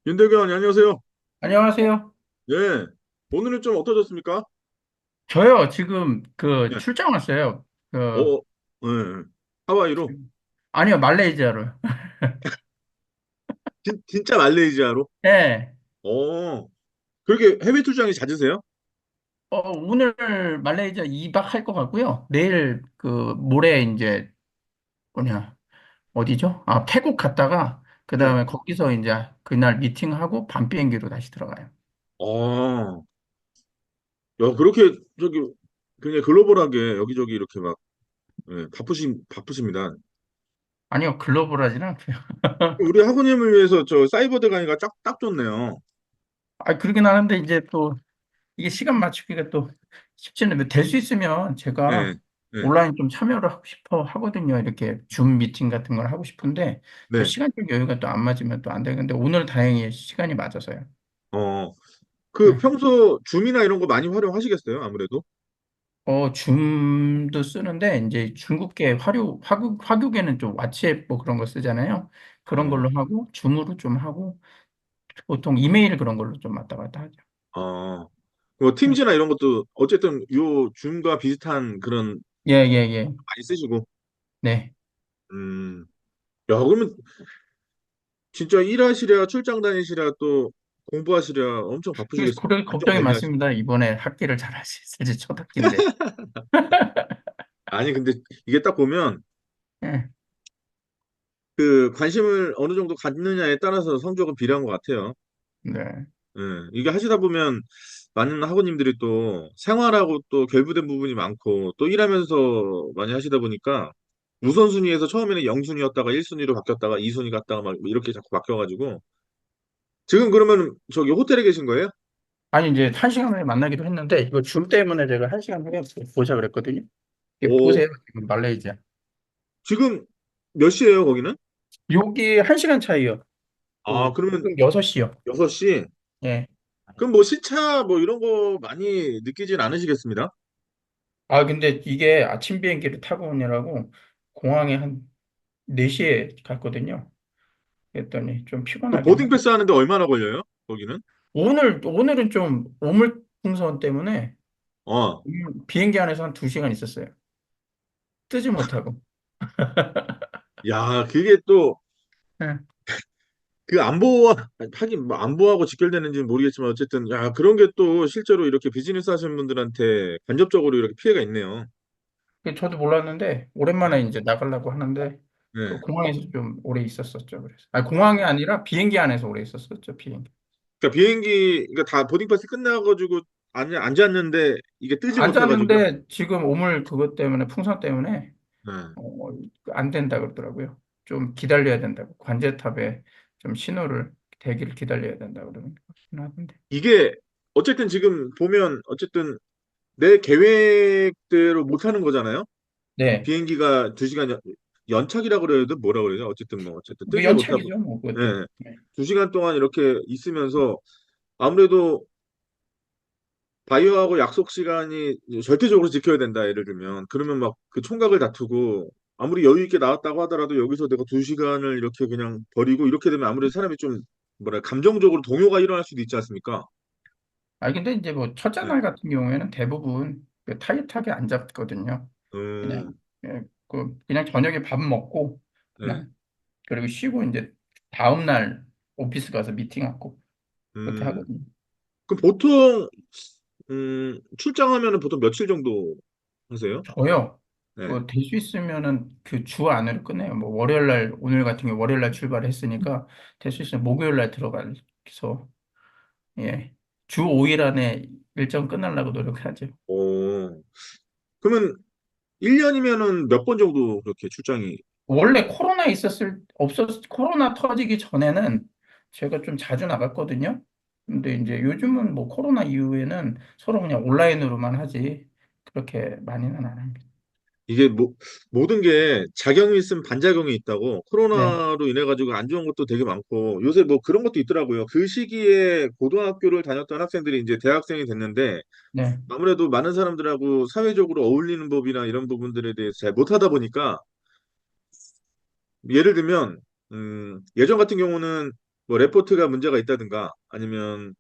윤대견, 안녕하세요. 안녕하세요. 예. 오늘은 좀 어떠셨습니까? 저요, 지금 예. 출장 왔어요. 그, 어, 예. 하와이로? 아니요, 말레이시아로. 진짜 말레이시아로? 네. 어, 그렇게 해외 출장이 잦으세요? 오늘 말레이시아 2박 할 것 같고요. 내일 모레 이제, 뭐냐, 어디죠? 아, 태국 갔다가, 그 네. 다음에 거기서 이제 그날 미팅하고 밤 비행기로 다시 들어가요. 어, 야, 그렇게, 그냥 글로벌하게 여기저기 이렇게 막, 예, 바쁘십니다. 아니요, 글로벌하지는 않고요. 우리 학우님을 위해서 저 사이버대 강의가 딱 좋네요. 아, 그러긴 하는데 이제 또 이게 시간 맞추기가 또 쉽지는 될 수 있으면 예, 제가 예, 온라인 좀 참여를 하고 싶어 하거든요. 이렇게 줌 미팅 같은 걸 하고 싶은데 또 네. 시간적 여유가 또 안 맞으면 또 안 되는데 오늘 다행히 시간이 맞아서요. 어, 그 네. 평소 줌이나 이런 거 많이 활용하시겠어요? 아무래도? 줌도 쓰는데 이제 중국계 화교계는 좀 왓츠앱 뭐 그런 거 쓰잖아요. 그런 어, 걸로 하고 줌으로 좀 하고 보통 이메일 그런 걸로 좀 왔다 갔다 하죠. 어, 뭐 네. 팀즈나 이런 것도 어쨌든 요 줌과 비슷한 그런 예, 예, 예. 많이 쓰시고. 네. 음. 야, 그러면 진짜 일하시랴 출장 다니시랴 또 공부하시랴 엄청 그래서 바쁘시겠어요. 그런 완전 걱정이 매니아시네. 많습니다. 이번에 학기를 잘 할 수 있을지 첫 학기인데. 아니 근데 이게 딱 보면 예. 그 관심을 어느 정도 갖느냐에 따라서 성적은 비례한 것 같아요. 네. 예, 이게 하시다 보면 많은 학우님들이 또 생활하고 또 결부된 부분이 많고 또 일하면서 많이 하시다 보니까 우선순위에서 처음에는 0순위였다가 1순위로 바뀌었다가 2순위 갔다가 막 이렇게 자꾸 바뀌어가지고 지금 그러면 저기 호텔에 계신 거예요? 아니, 이제 한 시간 후에 만나기로 했는데, 이거 줌 때문에 제가 한 시간 후에 보자 그랬거든요. 이게 오, 보세요, 지금 말레이시아. 지금 몇 시예요, 거기는? 여기 한 시간 차이요. 아, 그러면 지금 6시요. 6시? 예. 그럼 뭐 시차 뭐 이런 거 많이 느끼진 않으시겠습니다? 아, 근데 이게 아침 비행기를 타고 오느라고 공항에 한 4시에 갔거든요. 그랬더니 좀 그 피곤하긴 보딩 하네. 패스 하는데 얼마나 걸려요? 거기는? 오늘은 좀 오물풍선 때문에 어, 비행기 안에서 한 2시간 있었어요. 뜨지 못하고. 야, 그게 또 예. 그 안보와 하긴 뭐 안보하고 직결되는지는 모르겠지만 어쨌든 야, 그런 게 또 실제로 이렇게 비즈니스 하시는 분들한테 간접적으로 이렇게 피해가 있네요. 저도 몰랐는데 오랜만에 네. 이제 나가려고 하는데 그 네. 공항에서 좀 오래 있었었죠. 그래서 아니 공항이 아, 아니라 비행기 안에서 오래 있었었죠. 비행기. 그러니까 비행기 그러니까 다 보딩 패스 끝나가지고 앉았는데 이게 뜨지 못해가지고 앉았는데 지금 오물 그것 때문에 풍선 때문에 네. 어, 안 된다 그러더라고요. 좀 기다려야 된다고 관제탑에 좀 신호를 대기를 기다려야 된다 그러는 하던데. 이게 어쨌든 지금 보면 어쨌든 내 계획대로 못 하는 거잖아요. 네, 비행기가 2시간 연착이라고 그래야 돼? 뭐라 그래요? 어쨌든 뭐 어쨌든 그 뜨지 못하고 연착이죠, 뭐 그것도. 예. 네. 2시간 동안 이렇게 있으면서 아무래도 바이오하고 약속 시간이 절대적으로 지켜야 된다. 예를 들면 그러면 막 그 총각을 다투고 아무리 여유 있게 나왔다고 하더라도 여기서 내가 2시간을 이렇게 그냥 버리고 이렇게 되면 아무래도 사람이 좀 뭐라 감정적으로 동요가 일어날 수도 있지 않습니까? 아 근데 이제 뭐 첫째 네. 날 같은 경우에는 대부분 타이트하게 안 잡거든요. 그냥 음, 그냥 저녁에 밥 먹고 네. 그냥 그리고 쉬고 이제 다음 날 오피스 가서 미팅하고 그렇게 음. 하거든요. 그럼 보통 출장하면은 보통 며칠 정도 하세요? 저요. 네. 될 수 있으면은 그 주 안으로 끝내요. 뭐 월요일 날 오늘 같은 경우 월요일 날 출발했으니까 될 수 있으면 목요일 날 들어가서 예. 주 5일 안에 일정 끝내려고 노력하죠. 오. 그러면 1년이면은 몇 번 정도 그렇게 출장이 원래 코로나 터지기 전에는 제가 좀 자주 나갔거든요. 근데 이제 요즘은 뭐 코로나 이후에는 서로 그냥 온라인으로만 하지 그렇게 많이는 안 합니다. 이게 모든 게 작용이 있으면 반작용이 있다고 네, 코로나로 인해 가지고 안 좋은 것도 되게 많고 요새 뭐 그런 것도 있더라고요. 그 시기에 고등학교를 다녔던 학생들이 이제 대학생이 됐는데 네. 아무래도 많은 사람들하고 사회적으로 어울리는 법이나 이런 부분들에 대해서 잘 못하다 보니까 예를 들면 예전 같은 경우는 뭐 레포트가 문제가 있다든가 아니면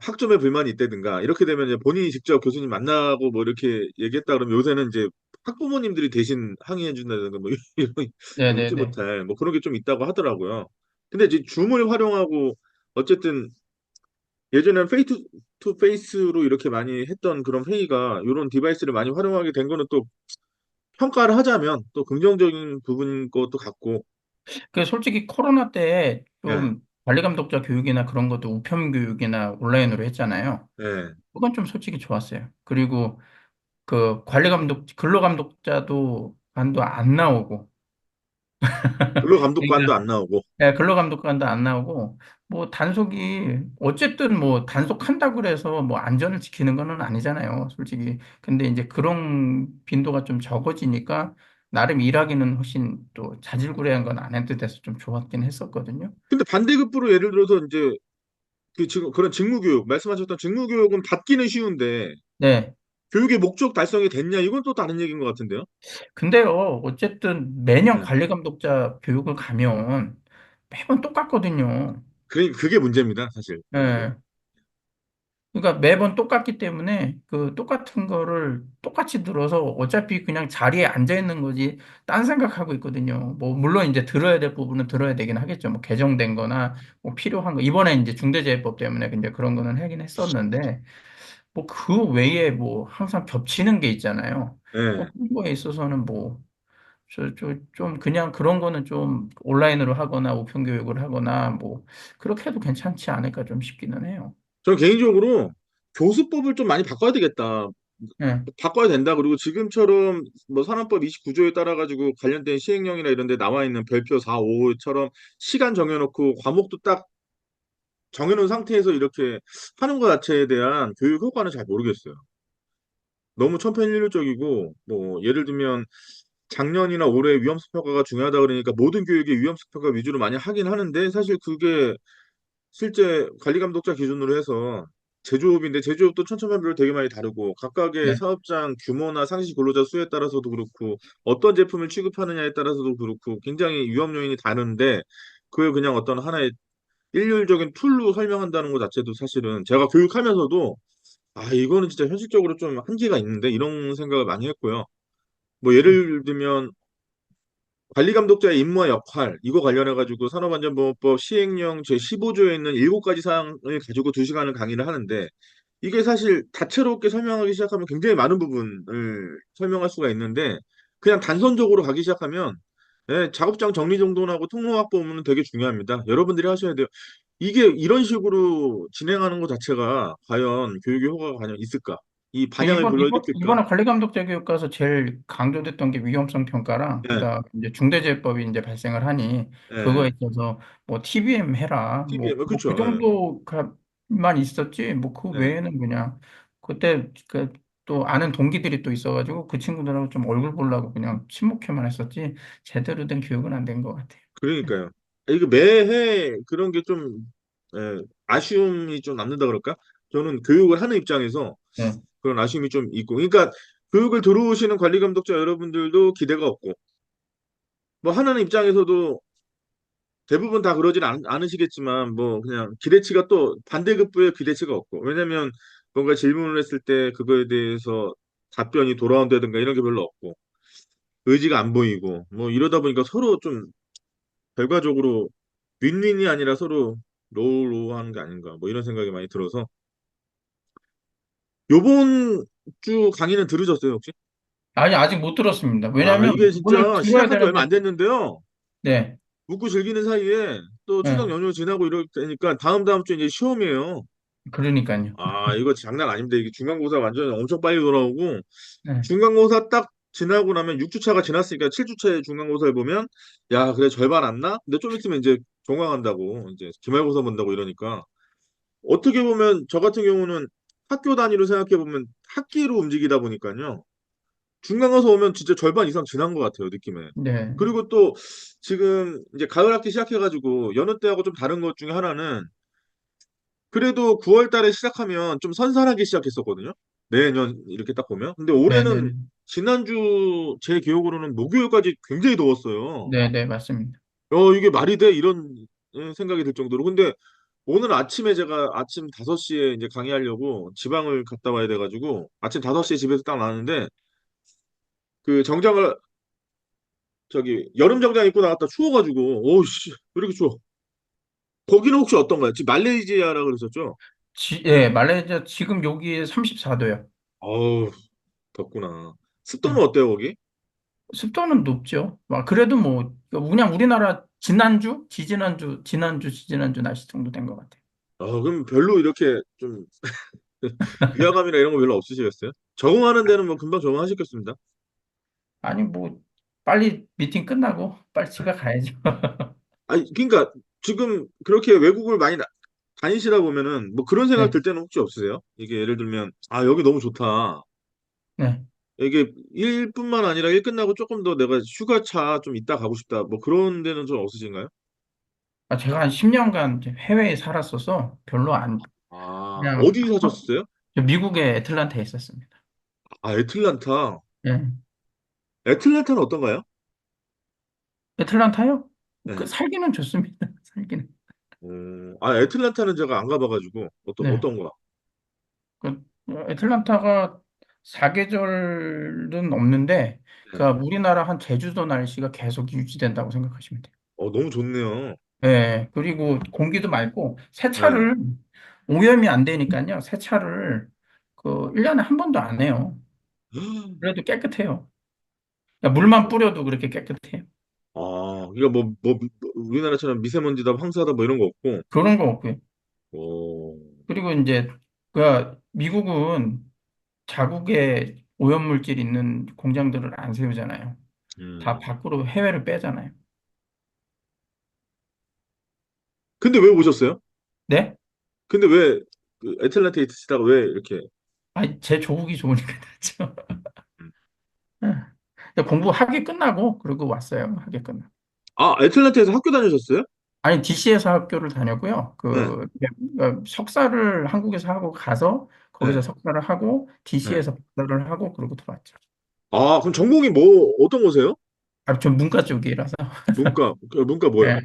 학점에 불만이 있다든가 이렇게 되면 이제 본인이 직접 교수님 만나고 뭐 이렇게 얘기했다 그러면 요새는 이제 학부모님들이 대신 항의해 준다든가 뭐 이런 뭐 잊지 네네네. 못할 뭐 그런 게 좀 있다고 하더라고요. 근데 이제 줌을 활용하고 어쨌든 예전에는 페이스 투 페이스로 이렇게 많이 했던 그런 회의가 이런 디바이스를 많이 활용하게 된 거는 또 평가를 하자면 또 긍정적인 부분인 것도 같고 그 솔직히 코로나 때 예, 좀 관리 감독자 교육이나 그런 것도 우편 교육이나 온라인으로 했잖아요. 예. 그건 좀 솔직히 좋았어요. 그리고 그 관리 감독, 근로 감독자도 반도 안 나오고, 근로감독관도 그러니까 안 나오고 예, 근로 감독관도 안 나오고, 뭐 단속이 어쨌든 뭐 단속한다고 그래서 뭐 안전을 지키는 거는 아니잖아요, 솔직히. 근데 이제 그런 빈도가 좀 적어지니까 나름 일하기는 훨씬 또 자질구레한 건 안 해도 돼서 좀 좋았긴 했었거든요. 근데 반대급부로 예를 들어서 이제 그 지금 그런 직무교육 말씀하셨던 직무교육은 받기는 쉬운데 네. 교육의 목적 달성이 됐냐 이건 또 다른 얘기인 것 같은데요. 근데요, 어쨌든 매년 네. 관리 감독자 교육을 가면 매번 똑같거든요. 그게 문제입니다, 사실 그게. 예. 그러니까 매번 똑같기 때문에 그 똑같은 거를 똑같이 들어서 어차피 그냥 자리에 앉아 있는 거지 딴 생각하고 있거든요. 뭐 물론 이제 들어야 될 부분은 들어야 되긴 하겠죠. 뭐 개정된 거나 뭐 필요한 거 이번에 이제 중대재해법 때문에 이제 그런 거는 하긴 했었는데 뭐 그 외에 뭐 항상 겹치는 게 있잖아요. 뭐 예. 그런 거에 있어서는 뭐 좀 그냥 그런 거는 좀 온라인으로 하거나 우편 교육을 하거나 뭐 그렇게 해도 괜찮지 않을까 좀 싶기는 해요. 저는 개인적으로 교수법을 좀 많이 바꿔야 되겠다. 예. 바꿔야 된다. 그리고 지금처럼 뭐 산업법 29조에 따라 가지고 관련된 시행령이나 이런 데 나와 있는 별표 4, 5처럼 시간 정해놓고 과목도 딱 정해놓은 상태에서 이렇게 하는 것 자체에 대한 교육 효과는 잘 모르겠어요. 너무 천편일률적이고 뭐 예를 들면 작년이나 올해 위험성 평가가 중요하다 그러니까 모든 교육이 위험성 평가 위주로 많이 하긴 하는데 사실 그게 실제 관리 감독자 기준으로 해서 제조업인데 제조업도 천차만별로 되게 많이 다르고 각각의 네. 사업장 규모나 상시 근로자 수에 따라서도 그렇고 어떤 제품을 취급하느냐에 따라서도 그렇고 굉장히 위험 요인이 다른데 그걸 그냥 어떤 하나의 일률적인 툴로 설명한다는 것 자체도 사실은 제가 교육하면서도 아 이거는 진짜 현실적으로 좀 한계가 있는데 이런 생각을 많이 했고요. 뭐 예를 들면 관리 감독자의 임무와 역할 이거 관련해 가지고 산업안전보건법 시행령 제15조에 있는 7가지 사항을 가지고 2시간을 강의를 하는데 이게 사실 다채롭게 설명하기 시작하면 굉장히 많은 부분을 설명할 수가 있는데 그냥 단선적으로 가기 시작하면 예, 작업장 정리정돈하고 통로 확보는 되게 중요합니다. 여러분들이 하셔야 돼요. 이게 이런 식으로 진행하는 것 자체가 과연 교육의 효과가 과연 있을까? 이 그 반향을 불러일으킬까? 이번에 관리 감독자 교육 가서 제일 강조됐던 게 위험성 평가랑 예, 그다음 이제 중대재해법이 이제 발생을 하니 그거에 예, 있어서 뭐 TBM 해라 TV에, 뭐 그쵸, 그 정도만 있었지 뭐 그 예, 예. 외에는 그냥 그때 그 또 아는 동기들이 또 있어가지고 그 친구들하고 좀 얼굴 보려고 그냥 친목회만 했었지 제대로 된 교육은 안 된 것 같아요. 그러니까요. 이거 매해 그런 게 좀, 아쉬움이 좀 남는다 그럴까? 저는 교육을 하는 입장에서 네, 그런 아쉬움이 좀 있고. 그러니까 교육을 들어오시는 관리 감독자 여러분들도 기대가 없고, 뭐 하는 입장에서도 대부분 다 그러진 않으시겠지만, 뭐 그냥 기대치가 또 반대급부의 기대치가 없고. 왜냐면 뭔가 질문을 했을 때 그거에 대해서 답변이 돌아온다든가 이런 게 별로 없고, 의지가 안 보이고, 뭐 이러다 보니까 서로 좀 결과적으로 윈윈이 아니라 서로 로우로우 하는 게 아닌가 뭐 이런 생각이 많이 들어서 요번 주 강의는 들으셨어요 혹시? 아니 아직 못 들었습니다. 아 왜냐하면 이게 오늘 진짜 들어야 시작한 지 얼마 되는데 안 됐는데요. 네, 묵고 즐기는 사이에 또 추석 네, 연휴 지나고 이럴 테니까 다음 주 이제 시험이에요. 그러니까요. 아 이거 장난 아닙니다. 이게 중간고사 완전 엄청 빨리 돌아오고 네, 중간고사 딱 지나고 나면 6주차가 지났으니까 7주차에 중간고사를 보면 야 그래 절반 왔나? 근데 좀 있으면 이제 종강한다고 이제 기말고사 본다고 이러니까 어떻게 보면 저 같은 경우는 학교 단위로 생각해 보면 학기로 움직이다 보니까요. 중간 가서 오면 진짜 절반 이상 지난 것 같아요, 느낌에. 네, 그리고 또 지금 이제 가을 학기 시작해가지고 여느 때하고 좀 다른 것 중에 하나는 그래도 9월 달에 시작하면 좀 선선하게 시작했었거든요. 매년 이렇게 딱 보면. 근데 네, 네, 올해는 지난주 제 기억으로는 목요일까지 굉장히 더웠어요. 네, 네, 맞습니다. 이게 말이 돼? 이런 생각이 들 정도로. 근데 오늘 아침에 제가 아침 5시에 이제 강의하려고 지방을 갔다 와야 돼가지고 아침 5시에 집에서 딱 나왔는데 그 정장을 저기 여름 정장 입고 나갔다 추워가지고 오우씨 왜 이렇게 추워? 거기는 혹시 어떤가요? 지금 말레이시아라 그러셨죠? 예, 말레이시아 지금 여기 34도요. 어우 덥구나. 습도는 어때요 거기? 습도는 높죠. 그래도 뭐 그냥 우리나라 지난주, 지지난주, 지난주, 지지난주 날씨 정도 된 것 같아요. 그럼 별로 이렇게 좀 위화감이나 이런 거 별로 없으시겠어요? 적응하는 데는 뭐 금방 적응하시겠습니다. 아니 뭐 빨리 미팅 끝나고 빨리 집에 가야죠. 아니 그러니까 지금 그렇게 외국을 많이 다니시다 보면은 뭐 그런 생각 네, 들 때는 혹시 없으세요? 이게 예를 들면 아 여기 너무 좋다. 네. 이게 일뿐만 아니라 일 끝나고 조금 더 내가 휴가차 좀 있다 가고 싶다. 뭐 그런 데는 좀 없으신가요? 제가 한 10년간 해외에 살았어서 별로 안 아 그냥 어디 사셨어요? 저 미국의 애틀란타에 있었습니다. 아 애틀란타. 예. 애틀란타는 어떤가요? 애틀란타요? 그 네. 살기는 좋습니다. 살기는. 애틀란타는 제가 안 가봐가지고 네. 어떤가? 그 애틀란타가 사계절은 없는데 네. 그러니까 우리나라 한 제주도 날씨가 계속 유지된다고 생각하시면 돼요. 너무 좋네요. 예. 그리고 공기도 맑고 네. 세차를 오염이 안 되니까요. 세차를 그 1년에 한 번도 안 해요. 그래도 깨끗해요. 그러니까 물만 뿌려도 그렇게 깨끗해요. 이거 우리나라처럼 미세먼지다, 황사다 뭐 이런 거 없고. 그런 거 없고요. 오, 그리고 이제 그 미국은 자국에 오염물질 있는 공장들을 안 세우잖아요. 다 음. 밖으로 해외를 빼잖아요. 근데 왜 오셨어요? 네? 근데 왜그 애틀랜타에 있으시다가 왜 이렇게? 제 조국이 좋으니까 그렇죠. 음. 근데 공부학위 끝나고 그리고 왔어요. 학위 끝나. 애틀랜타에서 학교 다니셨어요? 아니 DC에서 학교를 다녔고요. 네, 석사를 한국에서 하고 가서 거기서 네, 석사를 하고 네. DC에서 박사를 하고 그러고 들어왔죠. 그럼 전공이 뭐 어떤 거세요? 전 문과 쪽이라서. 문과 뭐요? 예.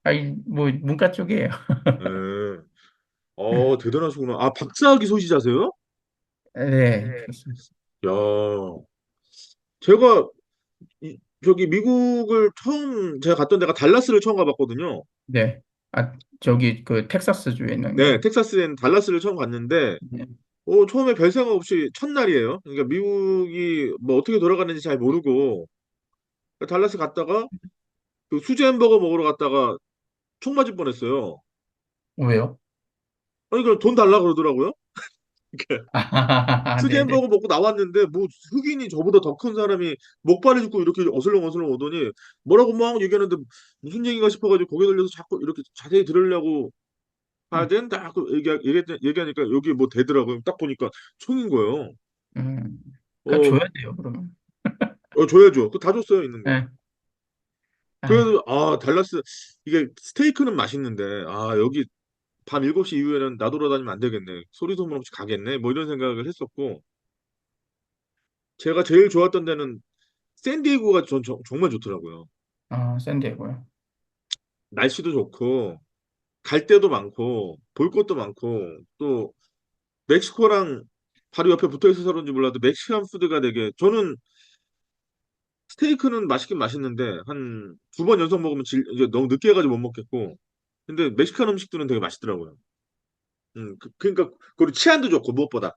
아니 뭐 문과 쪽이에요. 네. 대단하시구나. 박사학위 소지자세요? 네, 그렇습니다. 야, 제가 저기 미국을 제가 갔던 데가 달라스를 처음 가봤거든요. 네. 저기 그 텍사스주에 네, 있는가요? 텍사스엔 달라스를 처음 갔는데, 네. 처음에 별 생각 없이 첫날이에요. 그러니까 미국이 뭐 어떻게 돌아가는지 잘 모르고, 달라스 갔다가 그 수제 햄버거 먹으러 갔다가 총 맞을 뻔했어요. 왜요? 아니, 그럼 돈 달라 그러더라고요. 수제 네네. 햄버거 먹고 나왔는데, 뭐 흑인이 저보다 더 큰 사람이 목발을 짚고 이렇게 어슬렁어슬렁 오더니, 뭐라고 막 얘기하는데 무슨 얘기가 싶어가지고 고개 돌려서 자꾸 이렇게 자세히 들으려고 하야 음, 된다. 얘기하니까 여기 뭐 되더라고요. 딱 보니까 총인 거예요. 그러니까 어, 줘야 돼요, 그러면. 줘야죠. 그거 다 줬어요, 있는 거. 네. 아, 그래도, 달라스, 이게 스테이크는 맛있는데, 여기 밤 7시 이후에는 나돌아다니면 안 되겠네. 소리 소문 없이 가겠네. 뭐 이런 생각을 했었고, 제가 제일 좋았던 데는 샌디에고가 정말 좋더라고요. 샌디에고요. 날씨도 좋고, 갈 데도 많고, 볼 것도 많고, 또, 멕시코랑 바로 옆에 붙어 있어서 그런지 몰라도 멕시칸 푸드가 되게, 저는 스테이크는 맛있긴 맛있는데, 한 2번 연속 먹으면 이제 너무 늦게 해가지고 못 먹겠고, 근데 멕시칸 음식들은 되게 맛있더라고요. 그러니까 그리고 치안도 좋고 무엇보다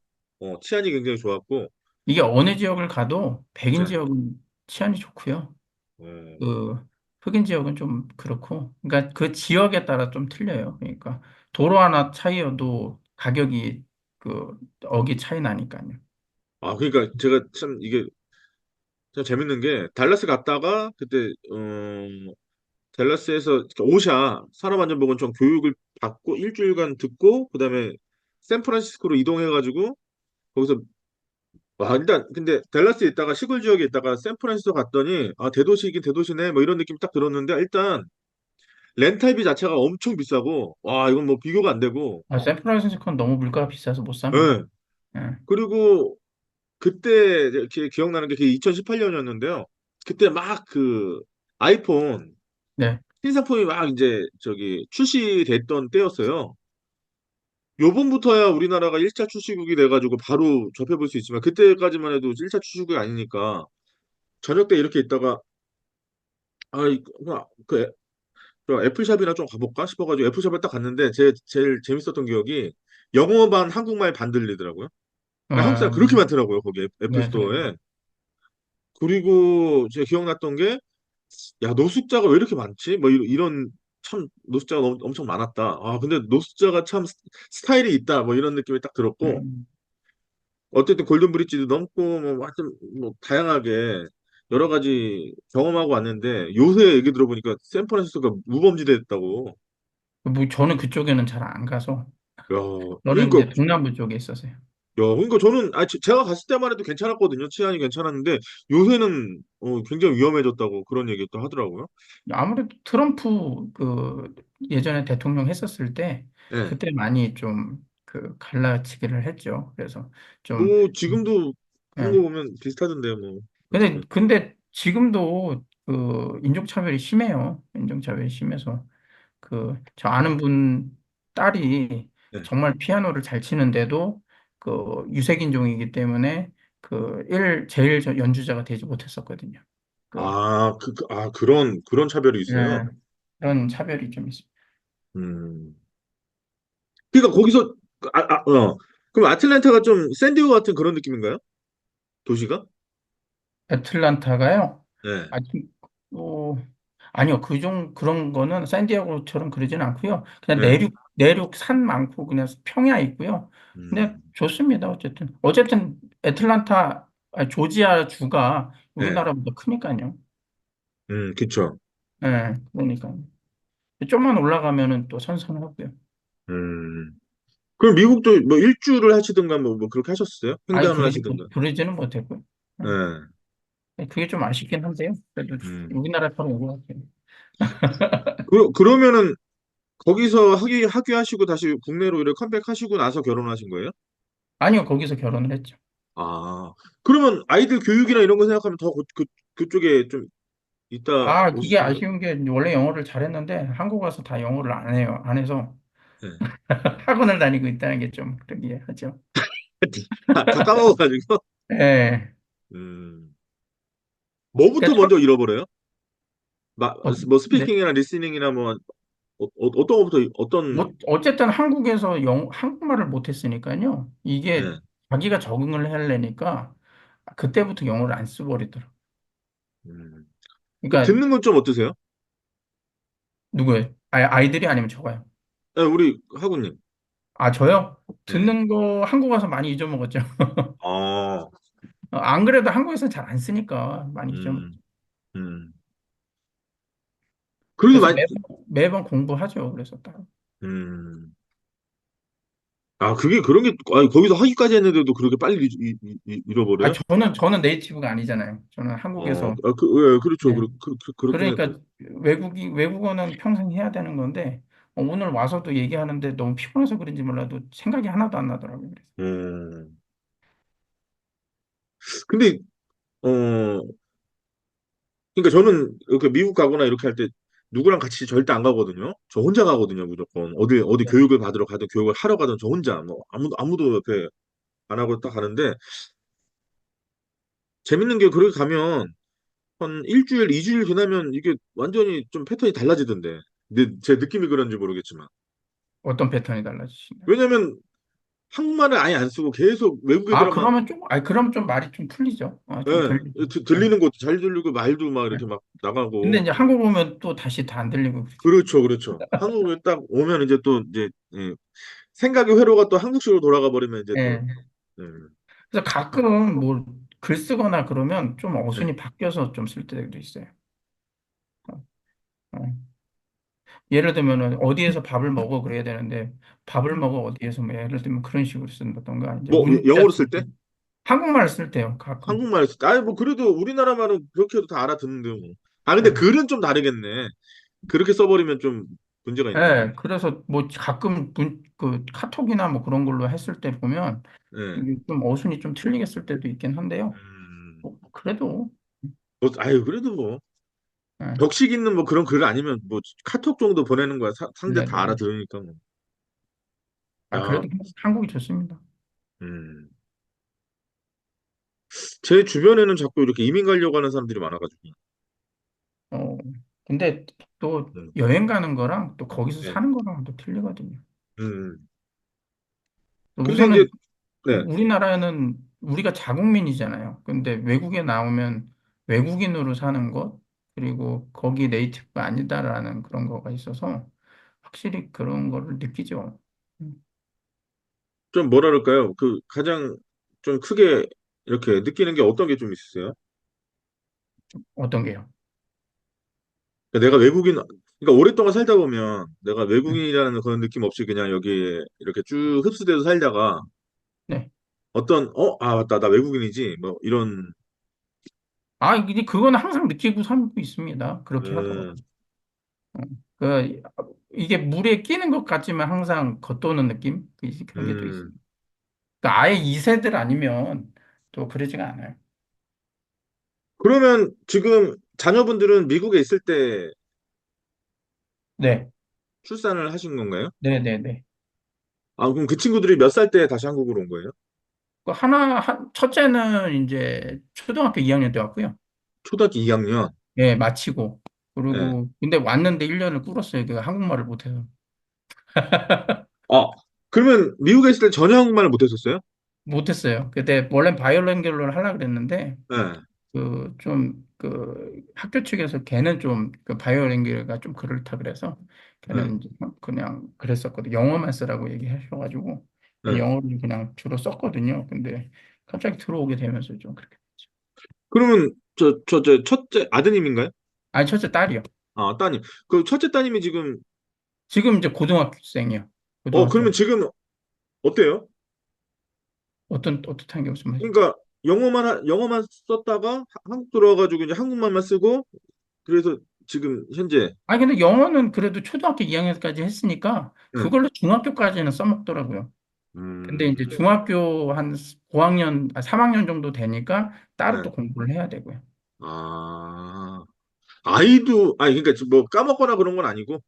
치안이 굉장히 좋았고. 이게 어느 지역을 가도 백인 네. 지역은 치안이 좋고요. 어, 그 흑인 지역은 좀 그렇고. 그러니까 그 지역에 따라 좀 틀려요. 그러니까 도로 하나 차이여도 가격이 그 억이 차이 나니까요. 그러니까 제가 참 이게 참 재밌는 게 달라스 갔다가 그때 달라스에서 오샤 산업안전보건청 교육을 받고 일주일간 듣고 그다음에 샌프란시스코로 이동해가지고 거기서 와 일단 근데 달라스에 있다가 시골 지역에 있다가 샌프란시스코 갔더니 대도시이긴 대도시네 뭐 이런 느낌 딱 들었는데 일단 렌탈비 자체가 엄청 비싸고 와 이건 뭐 비교가 안 되고. 샌프란시스코는 너무 물가가 비싸서 못 삽니다. 예. 예. 그리고 그때 이렇게 기억나는 게 그게 2018년이었는데요. 그때 막 그 아이폰 네. 신상품이 막 이제 출시됐던 때였어요. 요번부터야 우리나라가 1차 출시국이 돼가지고 바로 접해볼 수 있지만 그때까지만 해도 1차 출시국이 아니니까 저녁 때 이렇게 있다가 저 애플샵이나 좀 가볼까 싶어가지고 애플샵에 딱 갔는데 제일 재밌었던 기억이 영어 반 한국말 반 들리더라고요. 한국 사람 어, 그렇게 많더라고요 거기 애플 네, 그래요. 스토어에. 그리고 제가 기억났던 게 야 노숙자가 왜 이렇게 많지? 뭐 참 노숙자가 엄청 많았다. 아 근데 노숙자가 참 스타일이 있다. 뭐 이런 느낌이 딱 들었고 음. 어쨌든 골든 브릿지도 넘고 뭐 하여튼 뭐 다양하게 여러 가지 경험하고 왔는데 요새 얘기 들어보니까 샌프란시스코가 무범지대 됐다고. 뭐 저는 그쪽에는 잘 안 가서 야, 저는 그러니까 이제 동남부 쪽에 있어서요. 그러니까 저는 제가 갔을 때만 해도 괜찮았거든요. 치안이 괜찮았는데 요새는 굉장히 위험해졌다고 그런 얘기 또 하더라고요. 아무래도 트럼프 예전에 대통령 했었을 때 예. 그때 많이 좀 갈라치기를 했죠. 그래서 좀 뭐 지금도 하는 거 예. 보면 비슷하던데요, 뭐. 근데 어쨌든. 근데 지금도 인종차별이 심해요. 인종차별이 심해서 저 아는 분 딸이 예. 정말 피아노를 잘 치는데도 유색인종이기 때문에 제일 연주자가 되지 못했었거든요. 그 그런 차별이 있어요. 예, 그런 차별이 좀 있습니다. 음. 그러니까 거기서 그럼 아틀란타가 좀 샌디에고 같은 그런 느낌인가요? 도시가? 애틀란타가요? 네. 아, 어, 아니요. 그런 거는 샌디에고처럼 그러지는 않고요. 그냥 네. 내륙 산 많고 그냥 평야 있고요. 근데 음. 좋습니다. 어쨌든 조지아 주가 네. 우리나라보다 크니까요. 그쵸. 예, 그러니까. 좀만 올라가면은 또 선선하고요. 음. 그럼 미국도 뭐 일주를 하시든가 뭐 그렇게 하셨어요? 아예 횡단을 하시든가. 그러지는 못했고요. 네. 그게 좀 아쉽긴 한데요. 그래도 음. 우리나라처럼 온것 같아요. 그러면은 거기서 학위하시고 다시 국내로 이렇게 컴백하시고 나서 결혼하신 거예요? 아니요, 거기서 결혼을 했죠. 아, 그러면 아이들 교육이나 이런 거 생각하면 더 그쪽에 좀 이따 그게 오실 텐데. 아쉬운 게 원래 영어를 잘했는데 한국 와서 다 영어를 안 해요. 안 해서 네. 학원을 다니고 있다는 게 좀 그러게 하죠. 다 까먹어가지고. 예. 음, 뭐부터 그러니까 먼저 잃어버려요? 마, 뭐 네. 스피킹이나 리스닝이나 뭐 어떤 거부터 어쨌든 한국말을 못했으니까요. 이게 네. 자기가 적응을 하려니까 그때부터 영어를 안 써버리더라고요. 음. 그 그러니까 듣는 건 좀 어떠세요? 누구예요? 아이들이 아니면 저가요? 네, 우리 학우님. 저요? 네. 듣는 거 한국 와서 많이 잊어먹었죠. 아, 안 그래도 한국에서 잘 안 쓰니까 많이 잊어먹었죠. 음, 음. 그래도 그래서 많이, 매번 공부하죠. 그래서 따로. 음. 그게 그런 게, 거기서 학위까지 했는데도 그렇게 빨리 잃어버려요? 저는 네이티브가 아니잖아요. 저는 한국에서 예, 그렇죠. 네. 그렇긴 해. 그러니까 외국어는 평생 해야 되는 건데 오늘 와서도 얘기하는데 너무 피곤해서 그런지 몰라도 생각이 하나도 안 나더라고요. 그래서. 음. 근데, 어, 그러니까 저는 이렇게 미국 가거나 이렇게 할 때 누구랑 같이 절대 안 가거든요. 저 혼자 가거든요, 무조건. 어디 네. 교육을 받으러 가든 교육을 하러 가든 저 혼자. 뭐, 아무도 옆에 안 하고 딱 가는데, 재밌는 게 그렇게 가면 한 일주일, 이주일 지나면 이게 완전히 좀 패턴이 달라지던데. 근데 제 느낌이 그런지 모르겠지만. 어떤 패턴이 달라지시나요? 왜냐면 한국말을 아예 안 쓰고 계속 외국 애들하고 그럼 좀 말이 좀 풀리죠. 좀 예, 들리죠. 네. 들리는 것도 잘 들리고 말도 막 네. 이렇게 막 근데 나가고 이제 한국 오면 또 다시 다 안 들리고 그러죠. 그렇죠, 그렇죠. 한국에 딱 오면 이제 또 이제 생각의 회로가 또 한국식으로 돌아가 버리면 이제 또 예. 예, 그래서 가끔 뭐 글 쓰거나 그러면 좀 예, 어순이 바뀌어서 좀 쓸 때도 있어요. 어, 어. 예를 들면은 어디에서 밥을 먹어 그래야 되는데 밥을 음. 먹어 어디에서 뭐 예를 들면 그런 식으로 쓴다던가 이제 뭐 문자 영어로 쓸 쓸 때 때? 한국말 쓸 때요 가끔. 한국말로 쓸 때? 뭐 그래도 우리나라 말은 그렇게 해도 다 알아듣는데 뭐. 근데 예. 글은 좀 다르겠네. 그렇게 써버리면 좀 문제가 있네. 예, 그래서 뭐 가끔 카톡이나 뭐 그런 걸로 했을 때 보면 예. 이게 좀 어순이 좀 틀리게 쓸 때도 있긴 한데요. 음. 그래도 아유 그래도 뭐. 예. 격식 있는 뭐 그런 글 아니면 뭐 카톡 정도 보내는 거야. 상대 다 네네네. 알아들으니까 뭐. 아, 야, 그래도 한국이 좋습니다. 음. 제 주변에는 자꾸 이렇게 이민 가려고 하는 사람들이 많아가지고. 어, 근데 또 음. 여행 가는 거랑 또 거기서 네. 사는 거랑 또 틀리거든요. 음. 근데 이제 우선은 네. 우리나라는 우리가 자국민이잖아요. 근데 외국에 나오면 외국인으로 사는 것, 그리고 거기 네이티브가 아니다라는 그런 거가 있어서 확실히 그런 거를 느끼죠. 음, 좀 뭐라 그럴까요? 그 가장 좀 크게 이렇게 느끼는 게 어떤 게 좀 있으세요? 어떤 게요? 그러니까 내가 외국인, 그러니까 오랫동안 살다 보면 내가 네. 외국인이라는 그런 느낌 없이 그냥 여기에 이렇게 쭉 흡수돼서 살다가 네. 아, 맞다. 나 외국인이지. 뭐 이런 아, 이게 그거는 항상 느끼고 살고 있습니다. 그렇게 하더라고요. 음, 그, 이게 물에 끼는 것 같지만 항상 겉도는 느낌? 그런 게 또 있어요. 음. 그러니까 아예 2세들 아니면 또 그러지가 않아요. 그러면 지금 자녀분들은 미국에 있을 때 네. 출산을 하신 건가요? 네네네. 아, 그럼 그 친구들이 몇 살 때 다시 한국으로 온 거예요? 첫째는 이제 초등학교 2학년 때 왔고요. 초등학교 2학년. 예, 마치고. 예. 그리고, 근데 왔는데 1년을 꿇었어요. 그 한국말을 못해서. 아, 그러면 미국에 있을 때 전혀 한국말을 못했었어요? 못했어요. 그때 원래 바이올랭결로를 하려고 그랬는데, 예. 학교 측에서 걔는 좀, 그 바이올랭결가 좀 그렇다 그래서, 예. 걔는 이제 그냥 그랬었거든요. 영어만 쓰라고 얘기하셔가지고, 예. 영어를 그냥 주로 썼거든요. 근데 갑자기 들어오게 되면서 좀 그렇게 됐죠. 그러면 첫째 아드님인가요? 아니, 첫째 딸이요. 아, 따님. 그 첫째 따님이 지금 지금 이제 고등학생이요. 고등학교. 그러면 지금 어때요? 어떻다는 게 무슨 말이죠? 그러니까 영어만 썼다가 한국 들어와가지고 이제 한국말만 쓰고 그래서 지금 현재 아니, 근데 영어는 그래도 초등학교 2학년까지 했으니까 예. 그걸로 중학교까지는 써먹더라고요. 근데 이제 음, 중학교 한 5학년, 3학년 정도 되니까 따로 예. 또 공부를 해야 되고요. 아, 아이도 아니 그러니까 뭐 까먹거나 그런 건 아니고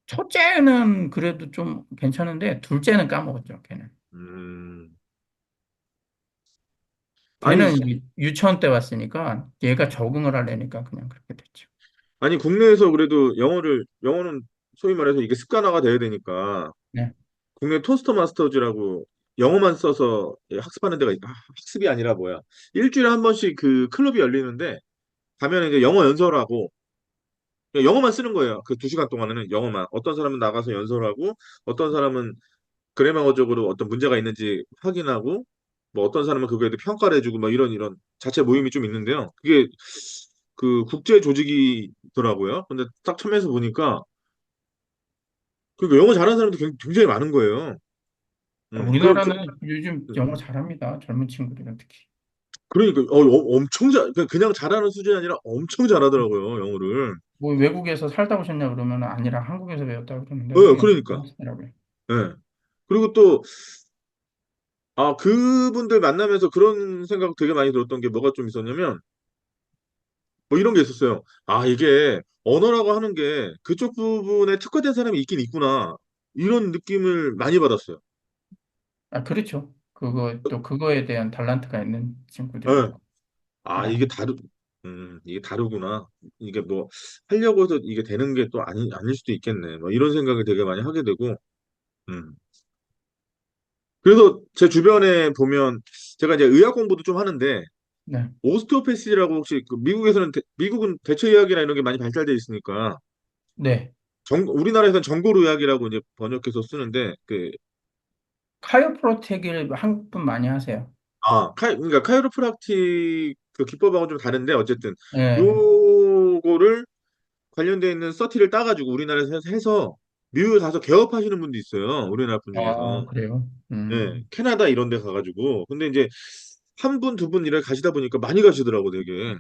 첫째는 그래도 좀 괜찮은데 둘째는 까먹었죠, 걔는. 음, 아니 걔는 이제 유치원 때 왔으니까 얘가 적응을 하려니까 그냥 그렇게 됐죠. 아니 국내에서 그래도 영어는 소위 말해서 이게 습관화가 돼야 되니까 네. 국내 토스트 마스터즈라고 영어만 써서 학습하는 데가 학습이 아니라 뭐야 일주일에 한 번씩 그 클럽이 열리는데 가면 이제 영어 연설하고 그냥 영어만 쓰는 거예요. 그 2시간 동안에는 영어만. 어떤 사람은 나가서 연설하고, 어떤 사람은 그래머어적으로 어떤 문제가 있는지 확인하고, 뭐 어떤 사람은 그거에 대해 평가를 해주고, 뭐 이런 자체 모임이 좀 있는데요. 그게 그 국제 조직이더라고요. 근데 딱 참여해서 보니까, 그러니까 영어 잘하는 사람도 굉장히 많은 거예요. 우리나라는 요즘 영어 잘합니다. 젊은 친구들은 특히. 그러니까, 엄청 그냥 잘하는 수준이 아니라 엄청 잘하더라고요, 영어를. 뭐 외국에서 살다 오셨냐 그러면 아니라 한국에서 배웠다 그러는데 영어 그러니까. 잘하시더라고요. 예. 그리고 또, 그분들 만나면서 그런 생각 되게 많이 들었던 게 뭐가 좀 있었냐면, 뭐 이런 게 있었어요. 아, 이게 언어라고 하는 게 그쪽 부분에 특화된 사람이 있긴 있구나. 이런 느낌을 많이 받았어요. 아, 그렇죠. 또 그거에 대한 달란트가 있는 친구들이 예. 또 아, 많아요. 이게 다르구나. 이게 뭐, 하려고 해서 이게 되는 게 또 아닐 수도 있겠네. 뭐 이런 생각을 되게 많이 하게 되고, 음. 그래서 제 주변에 보면, 제가 이제 의학 공부도 좀 하는데, 네. 오스티오패시라고 혹시 미국에서는 미국은 대처의학이나 이런 게 많이 발달돼 있으니까 네. 우리나라에서는 정골의학이라고 이제 번역해서 쓰는데 카이오프로텍을 한국 분 많이 하세요. 그러니까 카이로프락틱 그 기법하고 좀 다른데 어쨌든 네. 요거를 관련돼 있는 서티를 따가지고 우리나라에서 해서 미국에 가서 개업하시는 분도 있어요. 우리나라 분 아, 중에서. 그래요? 예, 캐나다 이런 데 가가지고. 근데 이제 한 분, 두 분 일을 가시다 보니까 많이 가시더라고 되게.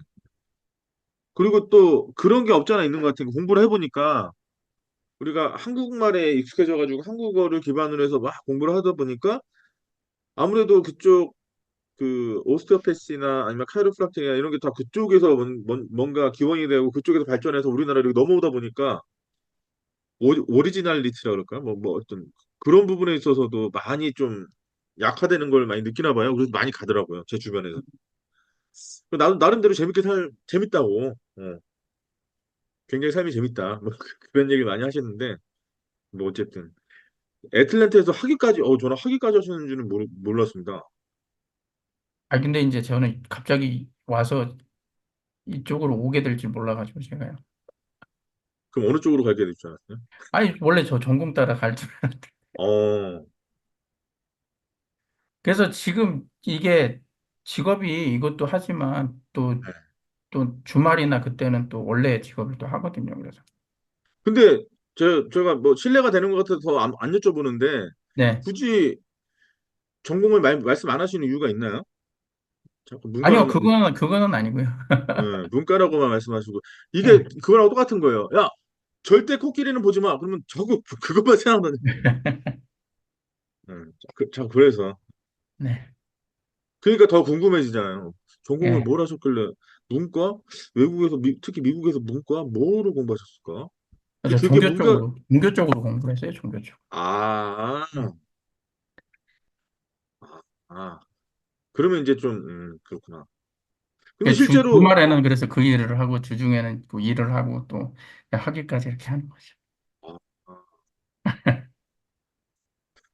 그리고 또 그런 게 없잖아 있는 것 같은 거 공부를 해보니까 우리가 한국말에 익숙해져가지고 한국어를 기반으로 해서 막 공부를 하다 보니까 아무래도 그쪽 그 오스테오패시나 아니면 카이로프락틱이나 이런 게 다 그쪽에서 뭔가 기원이 되고 그쪽에서 발전해서 우리나라로 넘어오다 보니까 오리지널리티라 그럴까? 뭐 어떤 그런 부분에 있어서도 많이 좀 약화되는 걸 많이 느끼나 봐요. 그래서 많이 가더라고요. 제 주변에서. 나도 나름대로 재밌다고. 굉장히 삶이 재밌다. 뭐 그런 얘기 많이 하시는데 뭐 어쨌든 애틀랜타에서 학위까지 저는 학위까지 하시는 줄은 몰랐습니다. 아, 근데 이제 저는 갑자기 와서 이쪽으로 오게 될 줄 몰라가지고 제가요. 그럼 어느 쪽으로 가게 될 줄 알았어요? 아니, 원래 저 전공 따라 갈 줄. 어, 그래서 지금 이게 직업이 이것도 하지만 네. 또 주말이나 그때는 또 원래 직업을 또 하거든요. 그래서. 근데 제가 뭐 신뢰가 되는 것 같아서 더 안 여쭤보는데 네. 굳이 전공을 말씀 안 하시는 이유가 있나요? 자꾸 아니요, 문과라고 그거는 아니고요. 문과라고만 말씀하시고 이게 네. 그거랑 똑같은 거예요. 야, 절대 코끼리는 보지 마. 그러면 저거 그것만 생각나는. 자, 그래서 네. 그러니까 더 궁금해지잖아요. 전공을 예. 뭘 하셨길래 문과? 외국에서 특히 미국에서 문과 뭐로 공부하셨을까? 저 그게 문과 종교 쪽으로 공부를 했어요, 종교 쪽. 아, 아, 그러면 이제 좀 그렇구나. 근데 실제로 주말에는 그래서 그 일을 하고 주중에는 그 일을 하고 또 하기까지 이렇게 하는 거죠. 아, 아,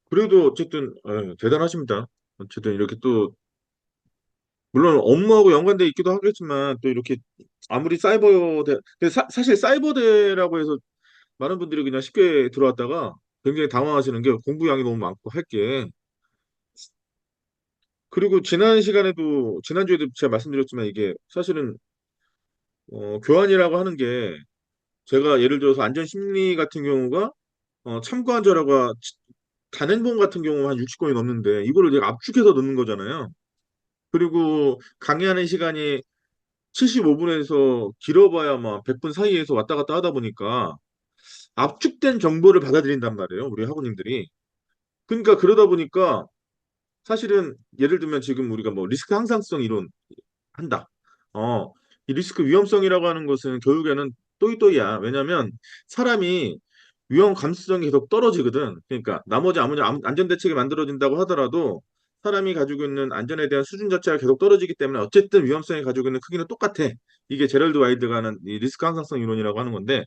그래도 어쨌든 대단하십니다. 어쨌든 이렇게 또 물론 업무하고 연관돼 있기도 하겠지만 또 이렇게 아무리 사이버대 근데 사실 사이버대라고 해서 많은 분들이 그냥 쉽게 들어왔다가 굉장히 당황하시는 게 공부량이 너무 많고 할 게 그리고 지난주에도 제가 말씀드렸지만 이게 사실은 교환이라고 하는 게 제가 예를 들어서 안전심리 같은 경우가 참고한 자료가 단행본 같은 경우 한 60건이 넘는데 이거를 내가 압축해서 넣는 거잖아요. 그리고 강의하는 시간이 75분에서 길어봐야 막 100분 사이에서 왔다 갔다 하다 보니까 압축된 정보를 받아들인단 말이에요. 우리 학우님들이. 그러니까 그러다 보니까 사실은 예를 들면 지금 우리가 뭐 리스크 항상성 이론 한다. 어, 이 리스크 위험성이라고 하는 것은 결국에는 또이또이야. 왜냐면 사람이 위험 감수성이 계속 떨어지거든. 그러니까 나머지 아무리 안전 대책이 만들어진다고 하더라도 사람이 가지고 있는 안전에 대한 수준 자체가 계속 떨어지기 때문에 어쨌든 위험성이 가지고 있는 크기는 똑같아. 이게 제럴드 와이드가 하는 이 리스크 항상성 이론이라고 하는 건데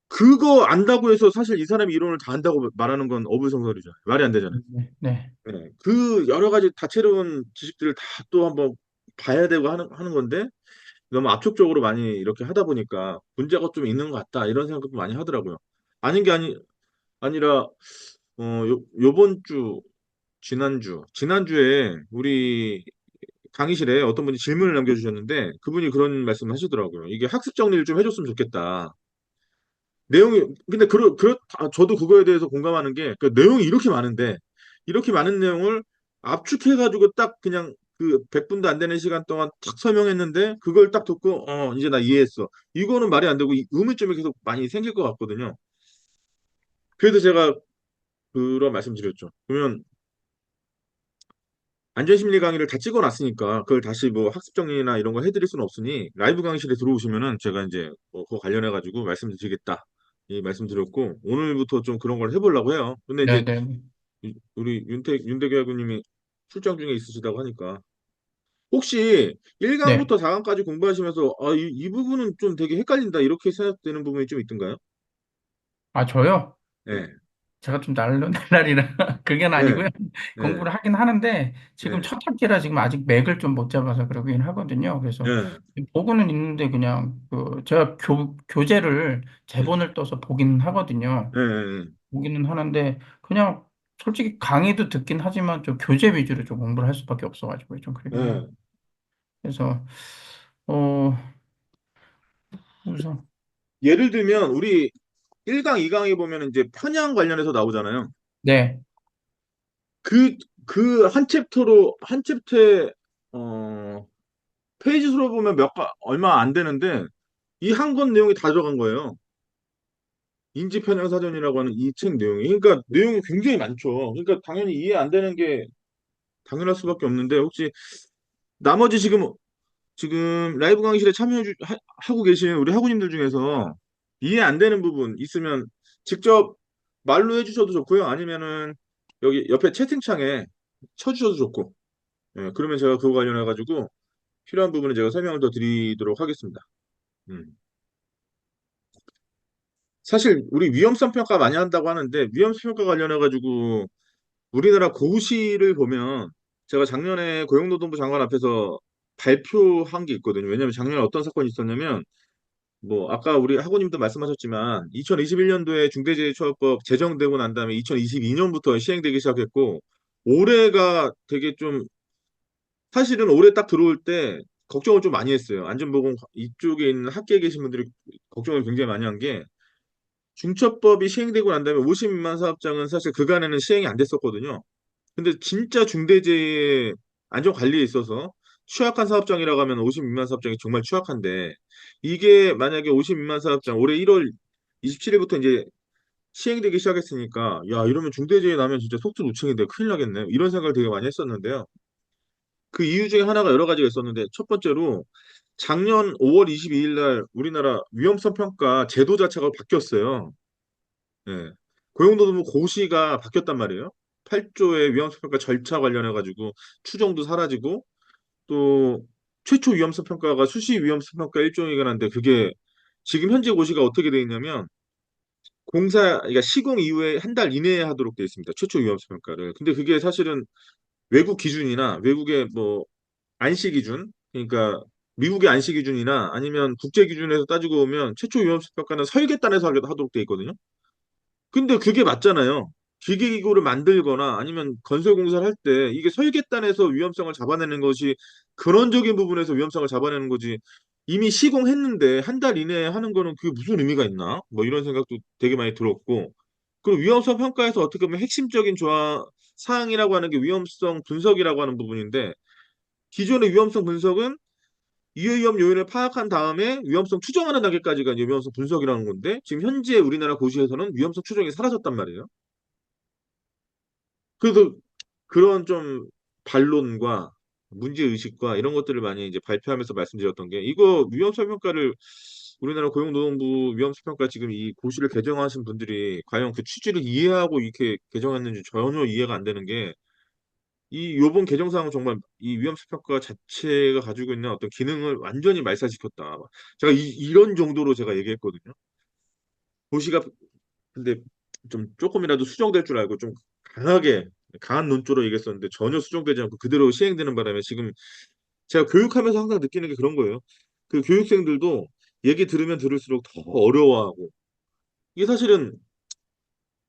그거 안다고 해서 사실 이 사람이 이론을 다 안다고 말하는 건 어불성설이죠. 말이 안 되잖아요. 네. 네. 네. 그 여러 가지 다채로운 지식들을 다 또 한번 봐야 되고 하는 건데 너무 압축적으로 많이 이렇게 하다 보니까 문제가 좀 있는 것 같다 이런 생각도 많이 하더라고요. 아닌 게 아니라 요번 주 지난주에 우리 강의실에 어떤 분이 질문을 남겨주셨는데 그분이 그런 말씀을 하시더라고요. 이게 학습 정리를 좀 해줬으면 좋겠다. 내용이 근데 저도 그거에 대해서 공감하는 게 그 내용이 이렇게 많은데 이렇게 많은 내용을 압축해가지고 딱 그냥 그 100분도 안 되는 시간 동안 탁 설명했는데 그걸 딱 듣고 이제 나 이해했어. 이거는 말이 안 되고 이 의문점이 계속 많이 생길 것 같거든요. 그래서 제가 그런 말씀드렸죠. 그러면 안전심리 강의를 다 찍어놨으니까 그걸 다시 뭐 학습 정리나 이런 거 해드릴 수는 없으니 라이브 강의실에 들어오시면은 제가 이제 그거 관련해가지고 말씀드리겠다. 이 말씀드렸고 오늘부터 좀 그런 걸 해보려고 해요. 근데 네, 이제 네. 우리 윤대기 학우님이 출장 중에 있으시다고 하니까 혹시 네. 1강부터 4강까지 공부하시면서 이 부분은 좀 되게 헷갈린다 이렇게 생각되는 부분이 좀 있던가요? 아, 저요? 네, 제가 좀 날라리라 그게 네, 아니고요. 네, 공부를 하긴 하는데 지금 네, 첫 학기라 지금 아직 맥을 좀 못 잡아서 그러긴 하거든요. 그래서 네, 보고는 있는데 그냥 제가 교재를 네, 제본을 떠서 보기는 하거든요. 네, 보기는 하는데 그냥 솔직히 강의도 듣긴 하지만 좀 교재 위주로 좀 공부를 할 수밖에 없어가지고 좀 그러긴 해요. 네. 그래서 어 우선 예를 들면 우리 1강, 2강에 보면 이제 편향 관련해서 나오잖아요. 네. 그 한 챕터에 페이지 수로 보면 얼마 안 되는데 이 한 권 내용이 다 들어간 거예요. 인지편향 사전이라고 하는 이 책 내용이. 그러니까 내용이 굉장히 많죠. 그러니까 당연히 이해 안 되는 게 당연할 수밖에 없는데 혹시 나머지 지금 라이브 강의실에 하고 계신 우리 학우님들 중에서 이해 안 되는 부분 있으면 직접 말로 해주셔도 좋고요. 아니면은 여기 옆에 채팅창에 쳐주셔도 좋고. 예, 그러면 제가 그거 관련해 가지고 필요한 부분은 제가 설명을 더 드리도록 하겠습니다. 음. 사실 우리 위험성 평가 많이 한다고 하는데 위험성 평가 관련해 가지고 우리나라 고시를 보면 제가 작년에 고용노동부 장관 앞에서 발표한 게 있거든요. 왜냐하면 작년에 어떤 사건이 있었냐면 뭐 아까 우리 학우님도 말씀하셨지만 2021년도에 중대재해처벌법 제정되고 난 다음에 2022년부터 시행되기 시작했고 올해가 되게 좀 사실은 올해 딱 들어올 때 걱정을 좀 많이 했어요. 안전보건 이쪽에 있는 학계에 계신 분들이 걱정을 굉장히 많이 한 게 중처법이 시행되고 난 다음에 50 미만 사업장은 사실 그간에는 시행이 안 됐었거든요. 근데 진짜 중대재해 안전관리에 있어서 취약한 사업장이라고 하면 50 미만 사업장이 정말 취약한데 이게 만약에 50 미만 사업장 올해 1월 27일부터 이제 시행되기 시작했으니까 야 이러면 중대재해 나면 진짜 속수무책인데 큰일 나겠네 이런 생각을 되게 많이 했었는데요. 그 이유 중에 하나가 여러 가지가 있었는데 첫 번째로 작년 5월 22일 날 우리나라 위험성 평가 제도 자체가 바뀌었어요. 예. 고용노동부 고시가 바뀌었단 말이에요. 8조의 위험성 평가 절차 관련해 가지고 추정도 사라지고 또 최초 위험성 평가가 수시 위험성 평가 일종이긴 한데 그게 지금 현재 고시가 어떻게 돼 있냐면 그러니까 시공 이후에 한 달 이내에 하도록 돼 있습니다. 최초 위험성 평가를. 근데 그게 사실은 외국 기준이나 외국의 뭐 안시 기준, 그러니까 미국의 안시 기준이나 아니면 국제 기준에서 따지고 보면 최초 위험성 평가는 설계단에서 하도록 돼 있거든요. 근데 그게 맞잖아요. 기계기구를 만들거나 아니면 건설공사를 할 때 이게 설계단에서 위험성을 잡아내는 것이 근원적인 부분에서 위험성을 잡아내는 거지. 이미 시공했는데 한 달 이내에 하는 거는 그게 무슨 의미가 있나? 뭐 이런 생각도 되게 많이 들었고. 그리고 위험성 평가에서 어떻게 보면 핵심적인 사항이라고 하는 게 위험성 분석이라고 하는 부분인데 기존의 위험성 분석은 위험 요인을 파악한 다음에 위험성 추정하는 단계까지가 이제 위험성 분석이라는 건데 지금 현재 우리나라 고시에서는 위험성 추정이 사라졌단 말이에요. 그래서 그런 좀 반론과 문제의식과 이런 것들을 많이 이제 발표하면서 말씀드렸던 게 이거 위험성 평가를 우리나라 고용노동부 위험성 평가 지금 이 고시를 개정하신 분들이 과연 그 취지를 이해하고 이렇게 개정했는지 전혀 이해가 안 되는 게 이 요번 개정사항은 정말 이 위험성 평가 자체가 가지고 있는 어떤 기능을 완전히 말살시켰다. 제가 이런 정도로 제가 얘기했거든요. 고시가 근데 좀 조금이라도 수정될 줄 알고 좀 강하게 강한 논조로 얘기했었는데 전혀 수정되지 않고 그대로 시행되는 바람에 지금 제가 교육하면서 항상 느끼는 게 그런 거예요. 그 교육생들도 얘기 들으면 들을수록 더 어려워하고 이게 사실은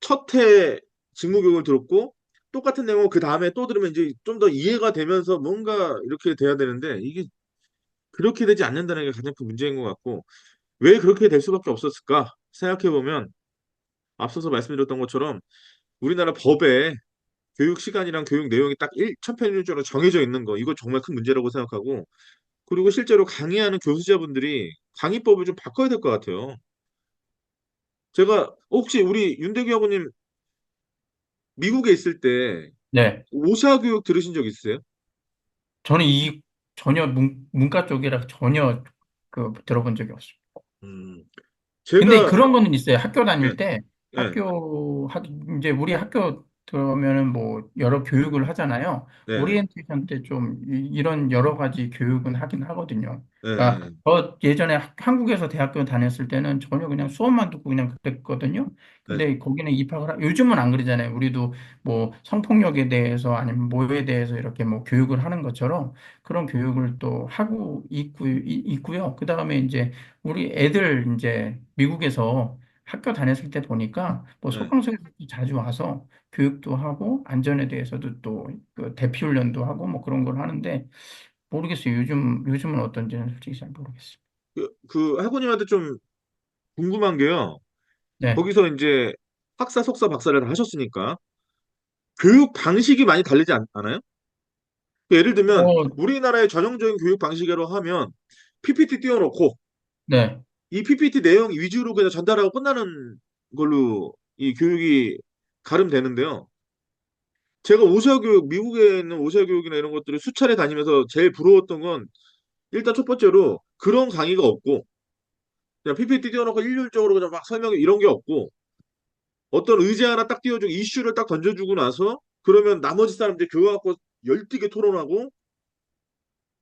첫 해 직무교육을 들었고 똑같은 내용을 그 다음에 또 들으면 이제 좀 더 이해가 되면서 뭔가 이렇게 돼야 되는데 이게 그렇게 되지 않는다는 게 가장 큰 문제인 것 같고 왜 그렇게 될 수밖에 없었을까 생각해 보면 앞서서 말씀드렸던 것처럼 우리나라 법에 교육 시간이랑 교육 내용이 딱 천편일률적으로 정해져 있는 거, 이거 정말 큰 문제라고 생각하고, 그리고 실제로 강의하는 교수자분들이 강의법을 좀 바꿔야 될 것 같아요. 제가 혹시 우리 윤대기 학우님 미국에 있을 때 네. 오샤 교육 들으신 적 있으세요? 저는 전혀 문과 쪽이라 전혀 들어본 적이 없어요. 음, 근데 제가 그런 거는 있어요. 학교 네, 다닐 때 네, 이제 우리 학교 들어오면은 뭐 여러 교육을 하잖아요. 네, 네, 오리엔테이션 때 좀 이런 여러 가지 교육은 하긴 하거든요. 네, 그러니까 네, 저 예전에 한국에서 대학교 다녔을 때는 전혀 그냥 수업만 듣고 그냥 그랬거든요. 네, 근데 거기는 요즘은 안 그러잖아요. 우리도 뭐 성폭력에 대해서 아니면 뭐에 대해서 이렇게 뭐 교육을 하는 것처럼 그런 교육을 또 하고 있고요. 그다음에 이제 우리 애들 이제 미국에서 학교 다녔을 때 보니까 뭐 네. 소방서에서 자주 와서 교육도 하고 안전에 대해서도 또그 대피 훈련도 하고 뭐 그런 걸 하는데 모르겠어요. 요즘은 어떤지는 솔직히 잘 모르겠어요. 그 학우님한테 좀 궁금한 게요. 네. 거기서 이제 학사, 석사, 박사를 다 하셨으니까 교육 방식이 많이 다르지 않아요? 예를 들면 어, 우리나라의 전형적인 교육 방식으로 하면 PPT 띄워놓고 네. 이 PPT 내용 위주로 그냥 전달하고 끝나는 걸로 이 교육이 가름되는데요. 제가 오샤 교육, 미국에 있는 오샤 교육이나 이런 것들을 수차례 다니면서 제일 부러웠던 건 일단 첫 번째로 그런 강의가 없고 그냥 PPT 띄워놓고 일률적으로 그냥 막 설명해 이런 게 없고 어떤 의제 하나 딱 띄워주고 이슈를 딱 던져주고 나서 그러면 나머지 사람들이 그거 갖고 열띠게 토론하고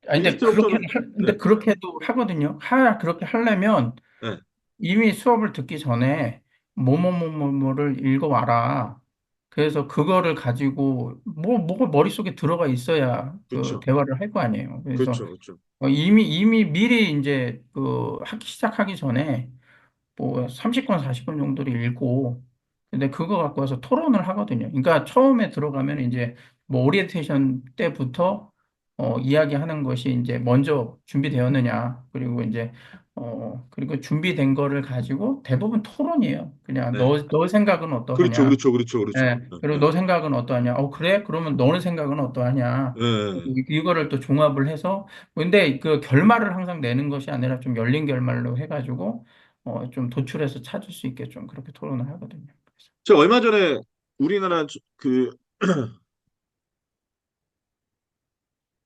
아니, 인스트럭터는 네, 근데 그렇게도 하거든요. 그렇게 하려면 네, 이미 수업을 듣기 전에 뭐뭐뭐뭐를 읽어와라. 그래서 그거를 가지고 뭐가 머릿속에 들어가 있어야 그 그렇죠, 대화를 할 거 아니에요. 그래서 그렇죠, 그렇죠. 이미 미리 이제 그 하기 시작하기 전에 뭐 30권, 40권 정도를 읽고 근데 그거 갖고 와서 토론을 하거든요. 그러니까 처음에 들어가면 이제 뭐 오리엔테이션 때부터 이야기하는 것이 이제 먼저 준비되었느냐 그리고 이제 그리고 준비된 거를 가지고 대부분 토론이에요. 그냥 네, 너 생각은 그렇죠, 어떠하냐? 그렇죠, 그렇죠, 그렇죠. 예, 그리고 너 생각은 어떠하냐? 그래? 그러면 너는 생각은 어떠하냐? 네. 이거를 또 종합을 해서, 근데 그 결말을 항상 내는 것이 아니라 좀 열린 결말로 해가지고, 좀 도출해서 찾을 수 있게 좀 그렇게 토론을 하거든요. 제가 얼마 전에 우리나라 그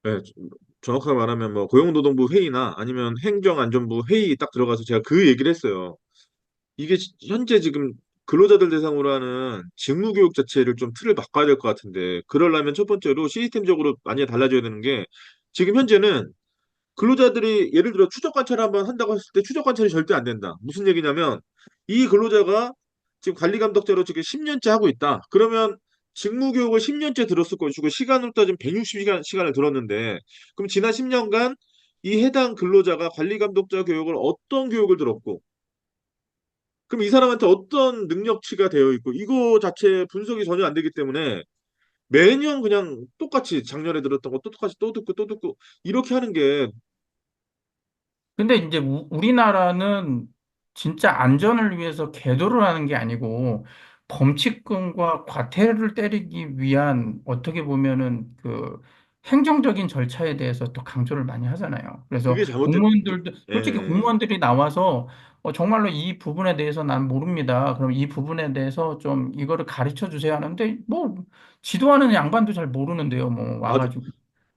네, 정확하게 말하면 뭐 고용노동부 회의나 아니면 행정안전부 회의 딱 들어가서 제가 그 얘기를 했어요. 이게 현재 지금 근로자들 대상으로 하는 직무교육 자체를 좀 틀을 바꿔야 될 것 같은데 그러려면 첫 번째로 시스템적으로 많이 달라져야 되는 게 지금 현재는 근로자들이 예를 들어 추적 관찰을 한번 한다고 했을 때 추적 관찰이 절대 안 된다. 무슨 얘기냐면 이 근로자가 지금 관리 감독자로 지금 10년째 하고 있다. 그러면 직무 교육을 10년째 들었을 것이고 시간으로 따지면 160시간을 들었는데 그럼 지난 10년간 이 해당 근로자가 관리 감독자 교육을 어떤 교육을 들었고 그럼 이 사람한테 어떤 능력치가 되어 있고 이거 자체 분석이 전혀 안 되기 때문에 매년 그냥 똑같이 작년에 들었던 거 또 똑같이 또 듣고 또 듣고 이렇게 하는 게 근데 이제 우리나라는 진짜 안전을 위해서 계도를 하는 게 아니고 범칙금과 과태료를 때리기 위한 어떻게 보면은 그 행정적인 절차에 대해서 또 강조를 많이 하잖아요. 그래서 그게 잘못됐 공무원들도 솔직히 예. 공무원들이 나와서 정말로 이 부분에 대해서 난 모릅니다. 그럼 이 부분에 대해서 좀 이거를 가르쳐 주세요 하는데 뭐 지도하는 양반도 잘 모르는데요. 뭐 아주 와가지고 아주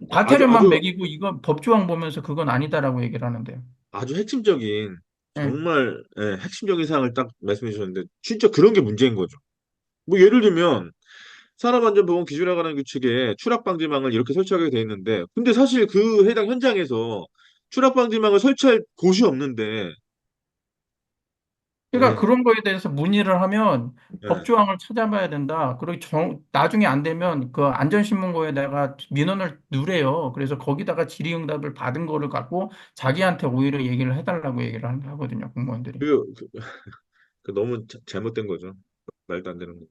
과태료만 아주 매기고 이건 법조항 보면서 그건 아니다라고 얘기를 하는데요. 아주 핵심적인 예. 정말 핵심적인 사항을 딱 말씀해 주셨는데 진짜 그런 게 문제인 거죠. 뭐 예를 들면 산업안전보건 기준에 관한 규칙에 추락방지망을 이렇게 설치하게 돼 있는데 근데 사실 그 해당 현장에서 추락방지망을 설치할 곳이 없는데 그러니까 예, 그런 거에 대해서 문의를 하면 예. 법조항을 찾아봐야 된다. 그리고 나중에 안 되면 그 안전신문고에다가 민원을 누래요. 그래서 거기다가 질의응답을 받은 거를 갖고 자기한테 오히려 얘기를 해달라고 얘기를 하거든요, 공무원들이. 그, 그 너무 잘못된 거죠. 말도 안 되는 거.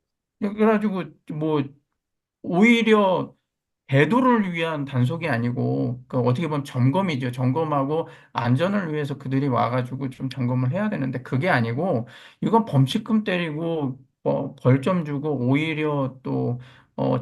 그래가지고 뭐 오히려 배도를 위한 단속이 아니고 그 어떻게 보면 점검이죠. 점검하고 안전을 위해서 그들이 와가지고 좀 점검을 해야 되는데 그게 아니고 이건 범칙금 때리고 벌점 주고 오히려 또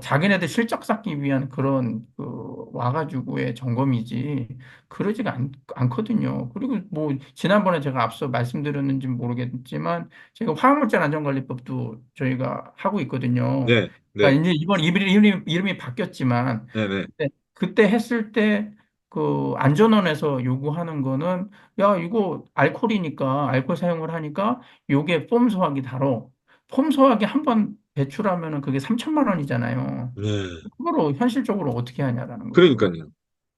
자기네들 실적 쌓기 위한 그런 그 와가지고의 점검이지 그러지가 않거든요. 그리고 뭐 지난번에 제가 앞서 말씀드렸는지 모르겠지만 제가 화학물질 안전관리법도 저희가 하고 있거든요. 네, 네, 그러니까 이제 이번 이름이 바뀌었지만 네, 네, 그때 했을 때 그 안전원에서 요구하는 거는 야 이거 알코올이니까 알코올 사용을 하니까 요게 폼 소화기 다뤄. 폼 소화기 한 번 배출하면은 그게 3천만 원이잖아요. 네. 그거로 현실적으로 어떻게 하냐라는 거죠. 그러니까요.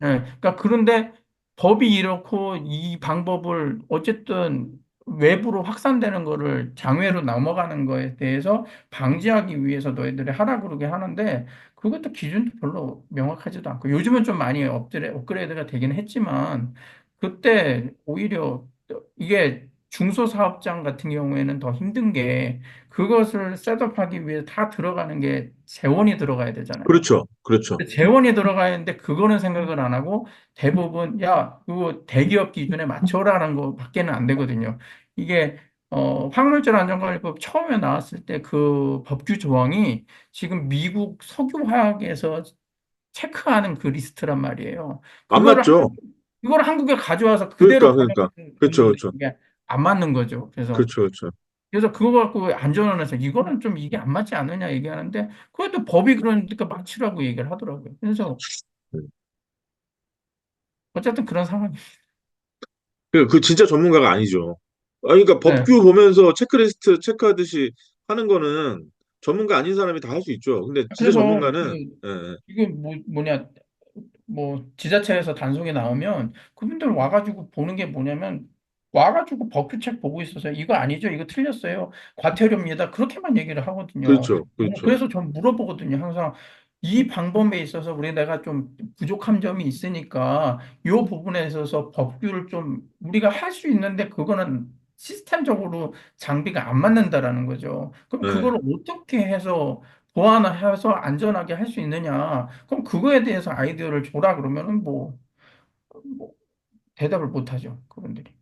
예, 그러니까 그런데 법이 이렇고 이 방법을 어쨌든 외부로 확산되는 거를 장외로 넘어가는 거에 대해서 방지하기 위해서 너희들이 하라 그러게 하는데 그것도 기준도 별로 명확하지도 않고 요즘은 좀 많이 업그레이드가 되긴 했지만 그때 오히려 이게 중소사업장 같은 경우에는 더 힘든 게 그것을 셋업하기 위해 다 들어가는 게 재원이 들어가야 되잖아요. 그렇죠, 그렇죠. 재원이 들어가 있는데 그거는 생각을 안 하고 대부분 야 그거 대기업 기준에 맞춰라는 거밖에는 안 되거든요. 이게 화물질 안전관리법 처음에 나왔을 때 그 법규 조항이 지금 미국 석유화학에서 체크하는 그 리스트란 말이에요. 안 그거를 맞죠. 그거를 한국에 가져와서 그대로 그러니까, 그러니까. 받아먹는 그렇죠, 건데 그렇죠, 이게 안 맞는 거죠. 그래서 그렇죠, 그렇죠. 그래서 그거 갖고 안전원에서 이거는 좀 이게 안 맞지 않느냐 얘기하는데 그것도 법이 그러니까 맞추라고 얘기를 하더라고요. 그래서 음. 어쨌든 그런 상황이. 그 진짜 전문가가 아니죠. 그러니까 네. 법규 보면서 체크리스트 체크하듯이 하는 거는 전문가 아닌 사람이 다 할 수 있죠. 근데 진짜 그래서 전문가는 그 예, 예. 이게 뭐냐 뭐 지자체에서 단속이 나오면 그분들 와가지고 보는 게 뭐냐면 와가지고 법규책 보고 있어서 이거 아니죠, 이거 틀렸어요, 과태료입니다, 그렇게만 얘기를 하거든요. 그렇죠, 그렇죠. 그래서 전 물어보거든요, 항상. 이 방법에 있어서 우리 내가 좀 부족한 점이 있으니까 이 부분에 있어서 법규를 좀 우리가 할 수 있는데 그거는 시스템적으로 장비가 안 맞는다라는 거죠. 그럼 예. 그걸 어떻게 해서 보완을 해서 안전하게 할 수 있느냐? 그럼 그거에 대해서 아이디어를 줘라 그러면은 뭐 대답을 못 하죠, 그분들이.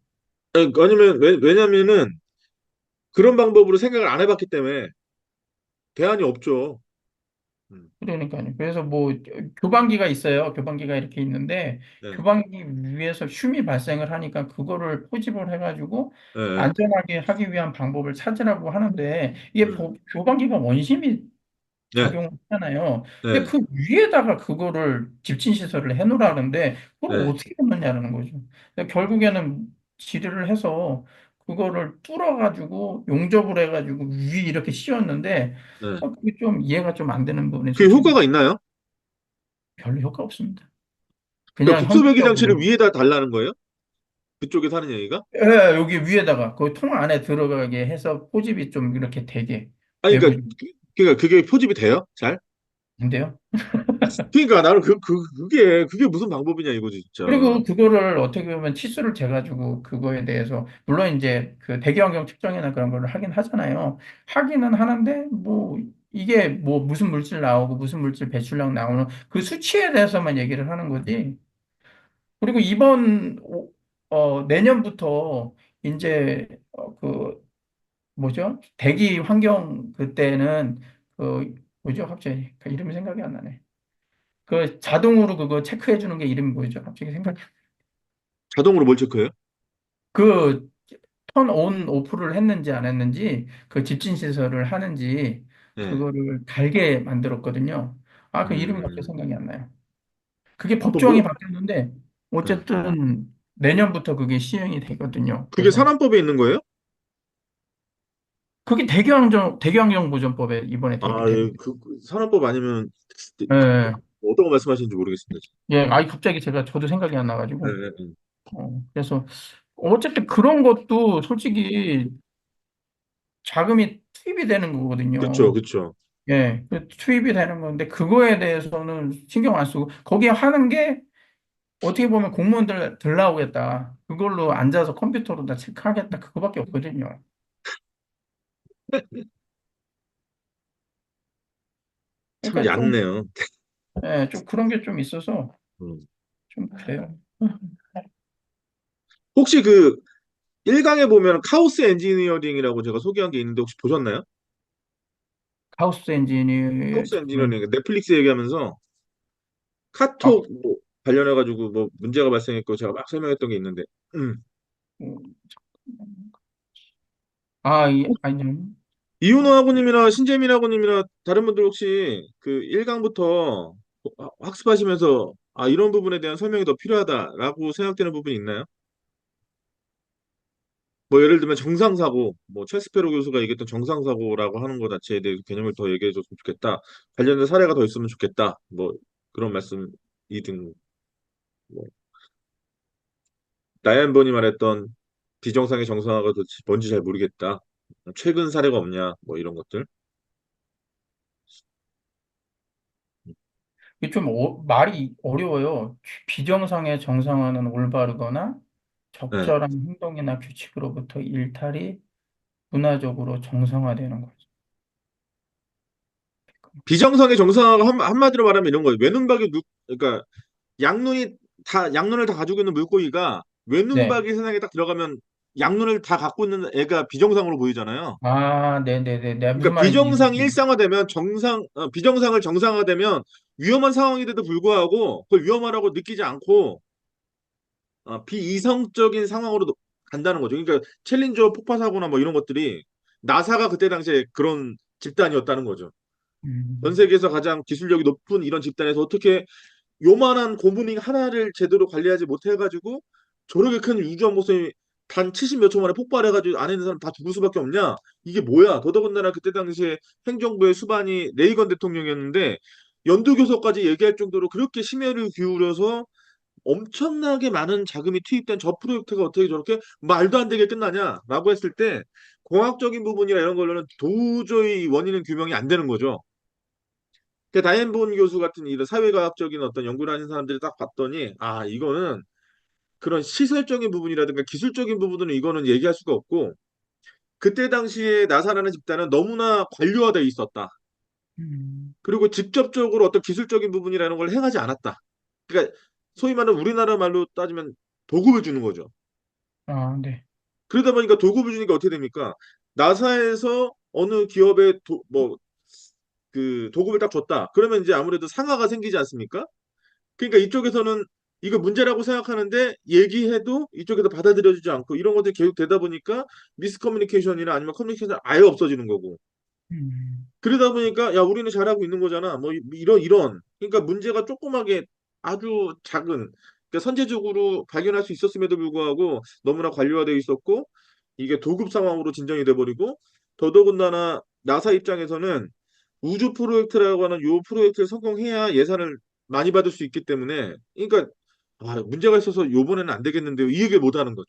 아니면 왜냐면은 그런 방법으로 생각을 안 해봤기 때문에 대안이 없죠. 음, 그러니까요. 그래서 뭐 교방기가 있어요. 교방기가 이렇게 있는데 네, 교방기 위에서 흉이 발생을 하니까 그거를 포집을 해가지고 예, 예, 안전하게 하기 위한 방법을 찾으라고 하는데 이게 음, 교방기가 원심이 네, 작용하잖아요. 근데 네, 그 위에다가 그거를 집진 시설을 해놓으라는데 그걸 네, 어떻게 했느냐는 거죠. 근데 결국에는 질의를 해서 그거를 뚫어가지고 용접을 해가지고 위 이렇게 씌웠는데 네. 그게 좀 이해가 좀 안 되는 부분이 그게 솔직히 효과가 있나요? 별로 효과 없습니다. 그러니까 그냥 국소배기 장치를 현실적으로 위에다 달라는 거예요? 그쪽에서 하는 얘기가? 예, 여기 위에다가 그 통 안에 들어가게 해서 포집이 좀 이렇게 되게 아니, 그러니까, 내부적인데요. 그러니까 그게 표집이 돼요? 잘? 그러니까 나는 그게 무슨 방법이냐 이거지, 진짜. 그리고 그거를 어떻게 보면 치수를 재가지고 그거에 대해서 물론 이제 그 대기환경 측정이나 그런 거를 하긴 하잖아요. 하기는 하는데 뭐 이게 뭐 무슨 물질 나오고 무슨 물질 배출량 나오는 그 수치에 대해서만 얘기를 하는 거지. 그리고 내년부터 이제 그 뭐죠? 대기 환경 그때는 그 뭐죠? 갑자기 그 이름이 생각이 안 나네. 그 자동으로 그거 체크해 주는 게 이름이 뭐죠? 갑자기 생각이. 자동으로 뭘 체크해요? 그 턴 온 오프를 했는지 안 했는지 그 집진 시설을 하는지 네. 그거를 달게 만들었거든요. 아, 그 이름이 갑자기 음, 생각이 안 나요. 그게 한번 법조항이 바뀌었는데 네. 어쨌든 내년부터 그게 시행이 되거든요. 그게 그래서 산안법에 있는 거예요? 그게 대경영보전법에 이번에 아, 도입이 예, 됐는데. 그 산안법 아니면 예, 어떤 거 말씀하시는지 모르겠습니다. 지금. 예, 아이 갑자기 저도 생각이 안 네, 나가지고. 네, 네. 그래서 어쨌든 그런 것도 솔직히 자금이 투입이 되는 그쵸, 거거든요. 그쵸. 예, 투입이 되는 건데 그거에 대해서는 신경 안 쓰고 거기에 하는 게 어떻게 보면 공무원들 들 나오겠다. 그걸로 앉아서 컴퓨터로 다 체크하겠다. 그거밖에 없거든요. 참 그러니까 좀, 얕네요. 예, 좀 그런 게 좀 있어서 음. 좀 그래요. 혹시 그 1강에 보면 카오스 엔지니어링이라고 제가 소개한 게 있는데 혹시 보셨나요? 하우스 엔지니어 카오스 엔지니어링 넷플릭스 얘기하면서 아, 카톡 뭐 관련해가지고 뭐 문제가 발생했고 제가 막 설명했던 게 있는데 음, 아니요. 이윤호 학우님이나 신재민 학우님이나 다른 분들 혹시 그 1강부터 학습하시면서 아 이런 부분에 대한 설명이 더 필요하다라고 생각되는 부분이 있나요? 뭐 예를 들면 정상사고, 뭐 첼스페로 교수가 얘기했던 정상사고라고 하는 것 자체에 대해서 개념을 더 얘기해 줬으면 좋겠다. 관련된 사례가 더 있으면 좋겠다. 뭐 그런 말씀이든 뭐 나얀번이 말했던 비정상의 정상화가 도대체 뭔지 잘 모르겠다. 최근 사례가 없냐, 뭐 이런 것들. 이게 좀 말이 어려워요. 비정상의 정상화는 올바르거나 네. 적절한 행동이나 규칙으로부터 일탈이 문화적으로 정상화되는 거죠. 비정상의 정상화가 한마디로 말하면 이런 거예요. 외눈박이 그러니까 양눈을 다 가지고 있는 물고기가 네. 외눈박이 세상에 딱 들어가면 양눈을 다 갖고 있는 애가 비정상으로 보이잖아요. 아, 네네네. 내가 무슨 그러니까 말인지 비정상이 일상화되면 비정상을 정상화되면 위험한 상황인데도 불구하고 그걸 위험하다고 느끼지 않고 비이성적인 상황으로 간다는 거죠. 그러니까 챌린저 폭파 사고나 뭐 이런 것들이 나사가 그때 당시에 그런 집단이었다는 거죠. 전 음, 세계에서 가장 기술력이 높은 이런 집단에서 어떻게 요만한 고무링 하나를 제대로 관리하지 못해가지고 저렇게 큰 우주 항공선이 단 70 몇 초 만에 폭발해가지고 안에 있는 사람 다 죽을 수밖에 없냐? 이게 뭐야? 더더군다나 그때 당시에 행정부의 수반이 레이건 대통령이었는데 연두교섭까지 얘기할 정도로 그렇게 심혈을 기울여서 엄청나게 많은 자금이 투입된 저 프로젝트가 어떻게 저렇게 말도 안 되게 끝나냐라고 했을 때 공학적인 부분이나 이런 걸로는 도저히 원인은 규명이 안 되는 거죠. 그 다이앤본 교수 같은 이런 사회과학적인 어떤 연구를 하는 사람들이 딱 봤더니 아 이거는 그런 시설적인 부분이라든가 기술적인 부분은 이거는 얘기할 수가 없고 그때 당시에 나사라는 집단은 너무나 관료화되어 있었다. 음. 그리고 직접적으로 어떤 기술적인 부분이라는 걸 행하지 않았다. 그러니까 소위 말하는 우리나라 말로 따지면 도급을 주는 거죠. 아, 네. 그러다 보니까 도급을 주니까 어떻게 됩니까? 나사에서 어느 기업에 그 도급을 딱 줬다. 그러면 이제 아무래도 상하가 생기지 않습니까? 그러니까 이쪽에서는 이거 문제라고 생각하는데 얘기해도 이쪽에서 받아들여지지 않고 이런 것들이 계속 되다 보니까 미스커뮤니케이션이나 아니면 커뮤니케이션 아예 없어지는 거고. 음, 그러다 보니까 야 우리는 잘하고 있는 거잖아. 뭐 이런 그러니까 문제가 조그맣게 아주 작은 그러니까 선제적으로 발견할 수 있었음에도 불구하고 너무나 관료화되어 있었고 이게 도급 상황으로 진정이 돼 버리고 더더군다나 나사 입장에서는 우주 프로젝트라고 하는 요 프로젝트를 성공해야 예산을 많이 받을 수 있기 때문에 그러니까 아, 문제가 있어서 요번에는 안 되겠는데요. 이 얘기를 못 하는 거죠.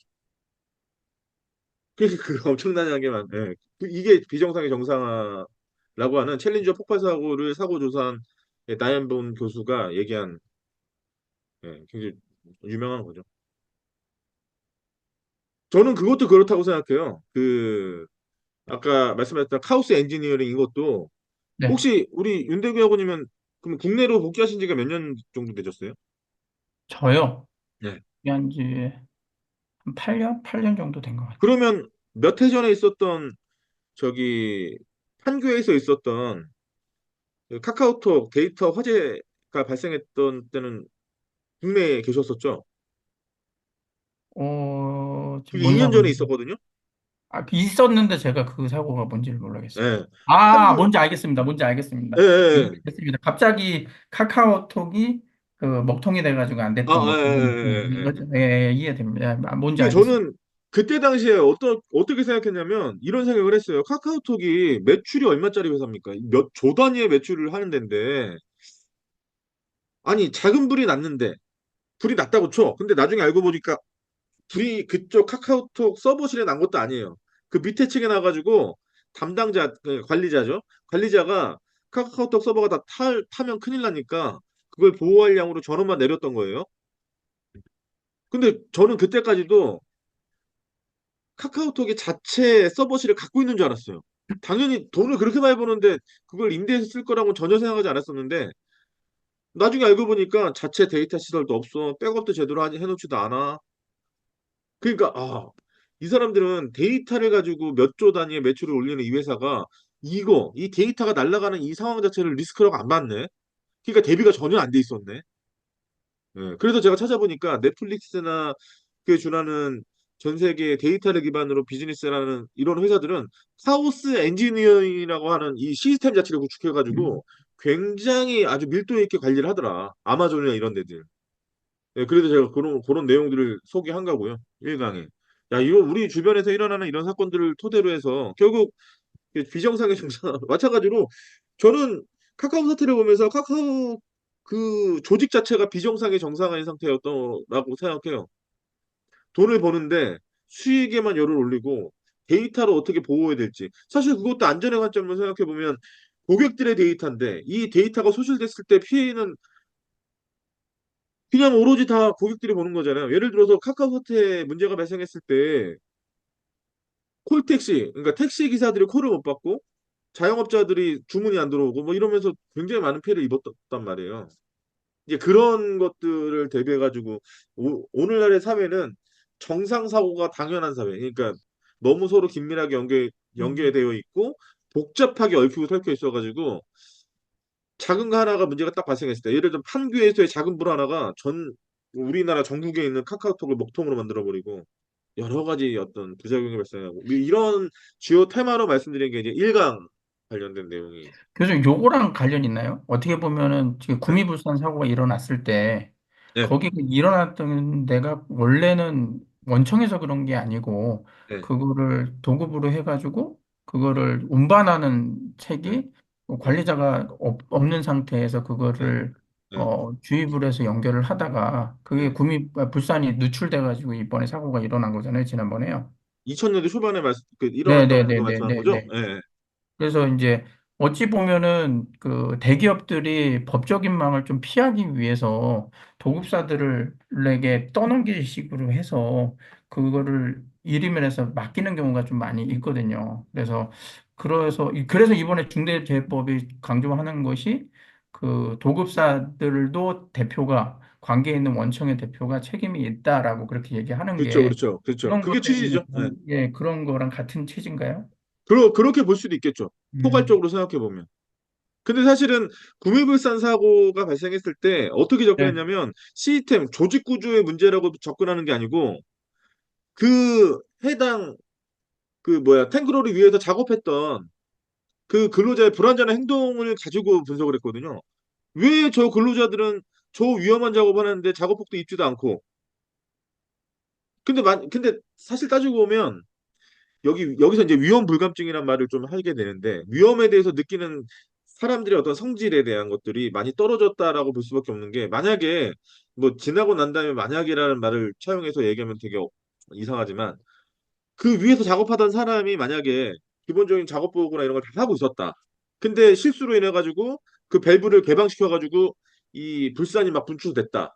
그 엄청나게 예. 이게 비정상의 정상화라고 하는 챌린저 폭발 사고를 사고 조사한 나연본 교수가 얘기한 굉장히 유명한 거죠. 저는 그것도 그렇다고 생각해요. 그 아까 말씀하셨던 카오스 엔지니어링 이것도 네. 혹시 우리 윤대규 학원이면 그럼 국내로 복귀하신 지가 몇 년 정도 되셨어요? 저요. 네. 한 지 한 8년? 8년 정도 된 것 같아요. 그러면 몇 해 전에 있었던 저기 판교에서 있었던 그 카카오톡 데이터 화재가 발생했던 때는 국내에 계셨었죠? 지금 그게 뭔 2년 전에 사고인지. 있었거든요. 아, 있었는데 제가 그 사고가 뭔지를 모르겠어요. 예. 아, 판교 뭔지 알겠습니다. 뭔지 예, 알겠습니다. 예. 예. 이해됐습니다. 갑자기 카카오톡이 그 먹통이 돼가지고 안 아, 됐던 거. 예, 예, 예, 예. 이거죠? 예, 예, 이해됩니다. 뭔지 그게 알겠습니다. 저는 그때 당시에 어떻게 생각했냐면 이런 생각을 했어요. 카카오톡이 매출이 얼마짜리 회사입니까? 몇 조 단위의 매출을 하는 데인데 아니 작은 불이 났는데 불이 났다고 쳐. 근데 나중에 알고 보니까 불이 그쪽 카카오톡 서버실에 난 것도 아니에요. 그 밑에 층에 나가지고 담당자 그 관리자죠. 관리자가 카카오톡 서버가 다 타면 큰일 나니까 그걸 보호할 양으로 전원만 내렸던 거예요. 근데 저는 그때까지도 카카오톡이 자체 서버실을 갖고 있는 줄 알았어요. 당연히 돈을 그렇게 많이 버는데 그걸 임대해서 쓸 거라고 전혀 생각하지 않았었는데 나중에 알고 보니까 자체 데이터 시설도 없어. 백업도 제대로 해놓지도 않아. 그러니까 이 사람들은 데이터를 가지고 몇 조 단위의 매출을 올리는 이 회사가 이 데이터가 날아가는 이 상황 자체를 리스크라고 안 봤네. 그러니까 대비가 전혀 안 돼 있었네. 예, 그래서 제가 찾아보니까 넷플릭스나 그에 준하는 전 세계 데이터를 기반으로 비즈니스라는 이런 회사들은 카오스 엔지니어링이라고 하는 이 시스템 자체를 음, 구축해가지고 굉장히 아주 밀도 있게 관리를 하더라. 아마존이나 이런 데들. 예, 그래서 제가 그런 내용들을 소개한 거고요. 1강에. 야, 이거 우리 주변에서 일어나는 이런 사건들을 토대로 해서 결국 비정상의 정상, 마찬가지로 저는 카카오 사태를 보면서 카카오 그 조직 자체가 비정상의 정상화인 상태였다고 생각해요. 돈을 버는데 수익에만 열을 올리고 데이터를 어떻게 보호해야 될지. 사실 그것도 안전의 관점으로 생각해 보면 고객들의 데이터인데 이 데이터가 소실됐을 때 피해는 그냥 오로지 다 고객들이 보는 거잖아요. 예를 들어서 카카오 사태에 문제가 발생했을 때 콜택시, 그러니까 택시 기사들이 콜을 못 받고 자영업자들이 주문이 안 들어오고 뭐 이러면서 굉장히 많은 피해를 입었단 말이에요. 이제 그런 것들을 대비해가지고 오늘날의 사회는 정상 사고가 당연한 사회. 그러니까 너무 서로 긴밀하게 음, 연계되어 있고 복잡하게 얽히고 설켜 있어가지고 작은 거 하나가 문제가 딱 발생했을 때 예를 들어 판교에서의 작은 불 하나가 전 우리나라 전국에 있는 카카오톡을 먹통으로 만들어 버리고 여러 가지 어떤 부작용이 발생하고 이런 주요 테마로 말씀드린 게 이제 1강 관련된 내용이. 그래서 요거랑 관련 있나요? 어떻게 보면은 지금 네, 구미불산 사고가 일어났을 때 네, 거기 일어났던 데가 원래는 원청에서 그런 게 아니고 네, 그거를 도급으로 해가지고 그거를 운반하는 네, 책이 네, 관리자가 없는 상태에서 네, 그거를 네, 주입을 해서 연결을 하다가 그게 네. 불산이 누출돼가지고 이번에 사고가 일어난 거잖아요, 지난번에요. 2000년대 초반에 일어났던 거 말씀하는 거죠? 네네네네네네. 네, 그래서 이제 어찌 보면은 그 대기업들이 법적인 망을 좀 피하기 위해서 도급사들에게 떠넘길 식으로 해서 그거를 이리면에서 맡기는 경우가 좀 많이 있거든요. 그래서 이번에 중대재해법이 강조하는 것이 그 도급사들도 대표가 관계에 있는 원청의 대표가 책임이 있다라고 그렇게 얘기하는 그렇죠, 게 그렇죠, 그렇죠. 그런 그게 것 때문에 취지죠. 네. 예, 그런 거랑 같은 취지인가요? 그렇게 볼 수도 있겠죠. 음. 포괄적으로 생각해 보면. 근데 사실은 구매불산 사고가 발생했을 때 어떻게 네, 접근했냐면 시스템, 조직 구조의 문제라고 접근하는 게 아니고 그 해당 그 뭐야 탱크로를 위해서 작업했던 그 근로자의 불완전한 행동을 가지고 분석을 했거든요. 왜 저 근로자들은 저 위험한 작업을 하는데 작업복도 입지도 않고 근데 사실 따지고 보면 여기서 이제 위험 불감증이란 말을 좀 하게 되는데 위험에 대해서 느끼는 사람들의 어떤 성질에 대한 것들이 많이 떨어졌다라고 볼 수밖에 없는 게 만약에 뭐 지나고 난 다음에 만약이라는 말을 차용해서 얘기하면 되게 이상하지만 그 위에서 작업하던 사람이 만약에 기본적인 작업복이나 이런 걸 다 하고 있었다. 근데 실수로 인해 가지고 그 밸브를 개방시켜 가지고 이 불산이 막 분출됐다.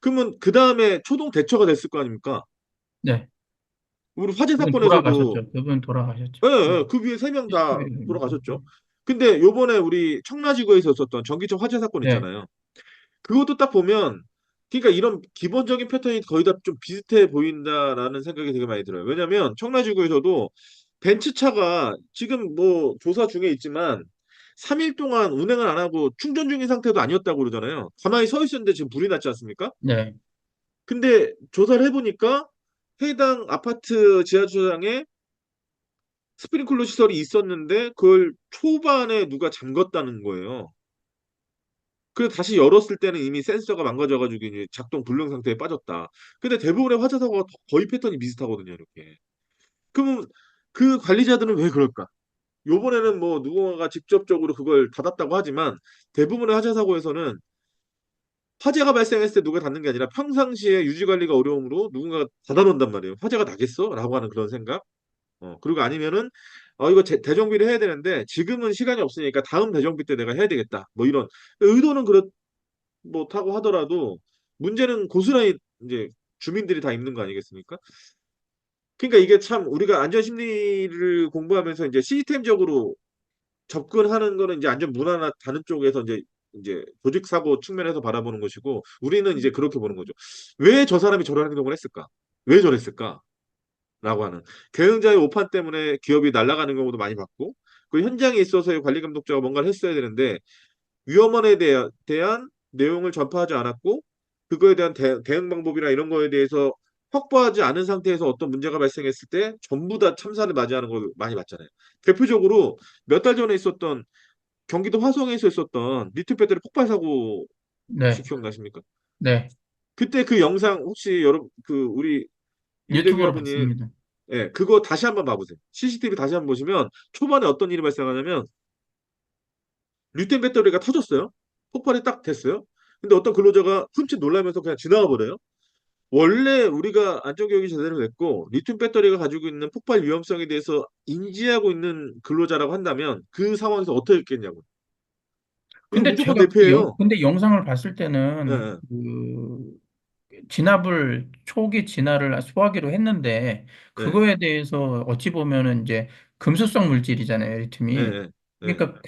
그러면 그 다음에 초동 대처가 됐을 거 아닙니까? 네. 우리 화재 그분 사건에서도 돌아가셨죠. 그분 돌아가셨죠. 예, 네. 예, 그 위에 세 명 다 CCTV. 돌아가셨죠. 근데 요번에 우리 청라지구에서 있었던 전기차 화재 사건 네, 있잖아요. 그것도 딱 보면 그러니까 이런 기본적인 패턴이 거의 다 좀 비슷해 보인다라는 생각이 되게 많이 들어요. 왜냐면 청라지구에서도 벤츠차가 지금 뭐 조사 중에 있지만 3일 동안 운행을 안 하고 충전 중인 상태도 아니었다고 그러잖아요. 가만히 서 있었는데 지금 불이 났지 않습니까? 네, 근데 조사를 해보니까 해당 아파트 지하주차장에 스프링클러 시설이 있었는데 그걸 초반에 누가 잠갔다는 거예요. 그래서 다시 열었을 때는 이미 센서가 망가져가지고 이제 작동 불능 상태에 빠졌다. 근데 대부분의 화재 사고가 거의 패턴이 비슷하거든요, 이렇게. 그러면 그 관리자들은 왜 그럴까? 요번에는 뭐 누군가가 직접적으로 그걸 닫았다고 하지만 대부분의 화재 사고에서는 화재가 발생했을 때 누가 닫는 게 아니라 평상시에 유지 관리가 어려움으로 누군가가 닫아놓는단 말이에요. 화재가 나겠어? 라고 하는 그런 생각. 그리고 아니면은 이거 대정비를 해야 되는데 지금은 시간이 없으니까 다음 대정비 때 내가 해야 되겠다. 뭐 이런 의도는 그렇 못하고 하더라도 문제는 고스란히 이제 주민들이 다 있는 거 아니겠습니까? 그러니까 이게 참 우리가 안전 심리를 공부하면서 이제 시스템적으로 접근하는 거는 이제 안전 문화나 다른 쪽에서 이제 조직 사고 측면에서 바라보는 것이고 우리는 이제 그렇게 보는 거죠. 왜 저 사람이 저런 행동을 했을까? 왜 저랬을까? 라고 하는 경영자의 오판 때문에 기업이 날아가는 경우도 많이 봤고 그 현장에 있어서의 관리 감독자가 뭔가를 했어야 되는데 위험원에 대한 내용을 전파하지 않았고 그거에 대한 대응 방법이나 이런 거에 대해서 확보하지 않은 상태에서 어떤 문제가 발생했을 때 전부 다 참사를 맞이하는 걸 많이 봤잖아요. 대표적으로 몇 달 전에 있었던 경기도 화성에서 있었던 리튬 배터리 폭발 사고 혹시 네, 기억나십니까? 네. 그때 그 영상 혹시 여러분 그 우리 유튜브로 윤대기아분이 봤습니다. 예, 그거 다시 한번 봐보세요. CCTV 다시 한번 보시면 초반에 어떤 일이 발생하냐면 리튬 배터리가 터졌어요. 폭발이 딱 됐어요. 근데 어떤 근로자가 흠칫 놀라면서 그냥 지나가 버려요. 원래 우리가 안전교육이 제대로 됐고 리튬 배터리가 가지고 있는 폭발 위험성에 대해서 인지하고 있는 근로자라고 한다면 그 상황에서 어떻게 했겠냐고. 이거 무조건 대피해요. 근데 영상을 봤을 예, 때는 예, 초기 진압을 소화기로 했는데 예, 그거에 대해서 어찌 보면은 이제 금수성 물질이잖아요, 예, 리튬이. 예, 예, 그러니까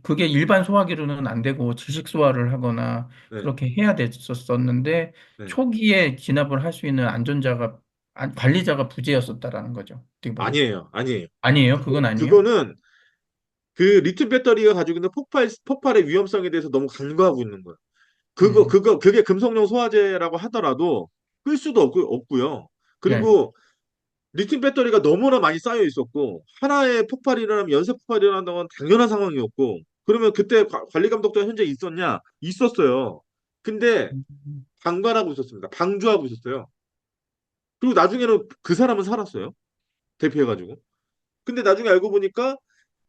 그게 일반 소화기로는 안 되고 질식 소화를 하거나 예, 그렇게 해야 됐었었는데 예. 초기에 진압을 할 수 있는 관리자가 부재였었다라는 거죠. 어떻게 보면. 아니에요, 아니에요. 아니에요? 그건 아니에요? 그거는 그 리튬 배터리가 가지고 있는 폭발의 위험성에 대해서 너무 간과하고 있는 거예요. 음, 그게 금속용 소화제라고 하더라도 끌 수도 없고요. 네. 그리고 리튬 배터리가 너무나 많이 쌓여 있었고 하나의 폭발이 일어나면 연쇄 폭발이 일어난다는 건 당연한 상황이었고 그러면 그때 관리 감독도 현재 있었냐? 있었어요. 근데 음, 방관하고 있었습니다. 방주하고 있었어요. 그리고 나중에는 그 사람은 살았어요. 대피해가지고. 근데 나중에 알고 보니까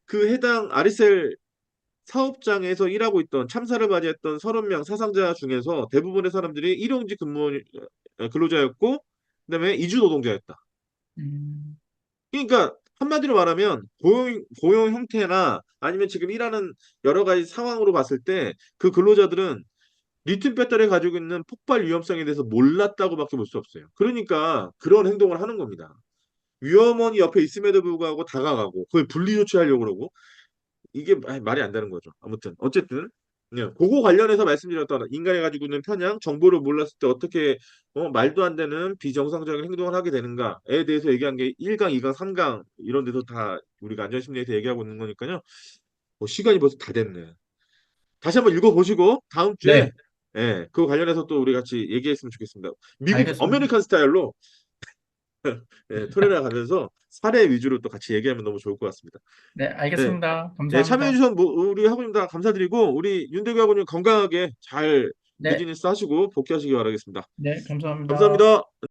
그 해당 아리셀 사업장에서 일하고 있던 참사를 맞이했던 30명 사상자 중에서 대부분의 사람들이 일용직 근무 근로자였고 그다음에 이주 노동자였다. 음, 그러니까 한마디로 말하면 고용 형태나 아니면 지금 일하는 여러 가지 상황으로 봤을 때 그 근로자들은 리튬 배터리 가지고 있는 폭발 위험성에 대해서 몰랐다고밖에 볼 수 없어요. 그러니까 그런 행동을 하는 겁니다. 위험원이 옆에 있음에도 불구하고 다가가고 그걸 분리 조치하려고 그러고 이게 말이 안 되는 거죠. 아무튼 어쨌든 그거 관련해서 말씀드렸던 인간이 가지고 있는 편향, 정보를 몰랐을 때 어떻게 말도 안 되는 비정상적인 행동을 하게 되는가에 대해서 얘기한 게 1강, 2강, 3강 이런 데서 다 우리가 안전심리에서 얘기하고 있는 거니까요. 시간이 벌써 다 됐네. 다시 한번 읽어보시고 다음 주에 네, 그거 관련해서 또 우리 같이 얘기했으면 좋겠습니다. 미국 알겠습니다. 아메리칸 스타일로 토레라 가면서 사례 위주로 또 같이 얘기하면 너무 좋을 것 같습니다. 네, 네, 알겠습니다. 참여해 감사합니다. 주셔서 우리 학우님 다 감사드리고 우리 윤대규 학우님 건강하게 잘 네, 비즈니스 하시고 복귀하시기 바라겠습니다. 네, 감사합니다. 감사합니다.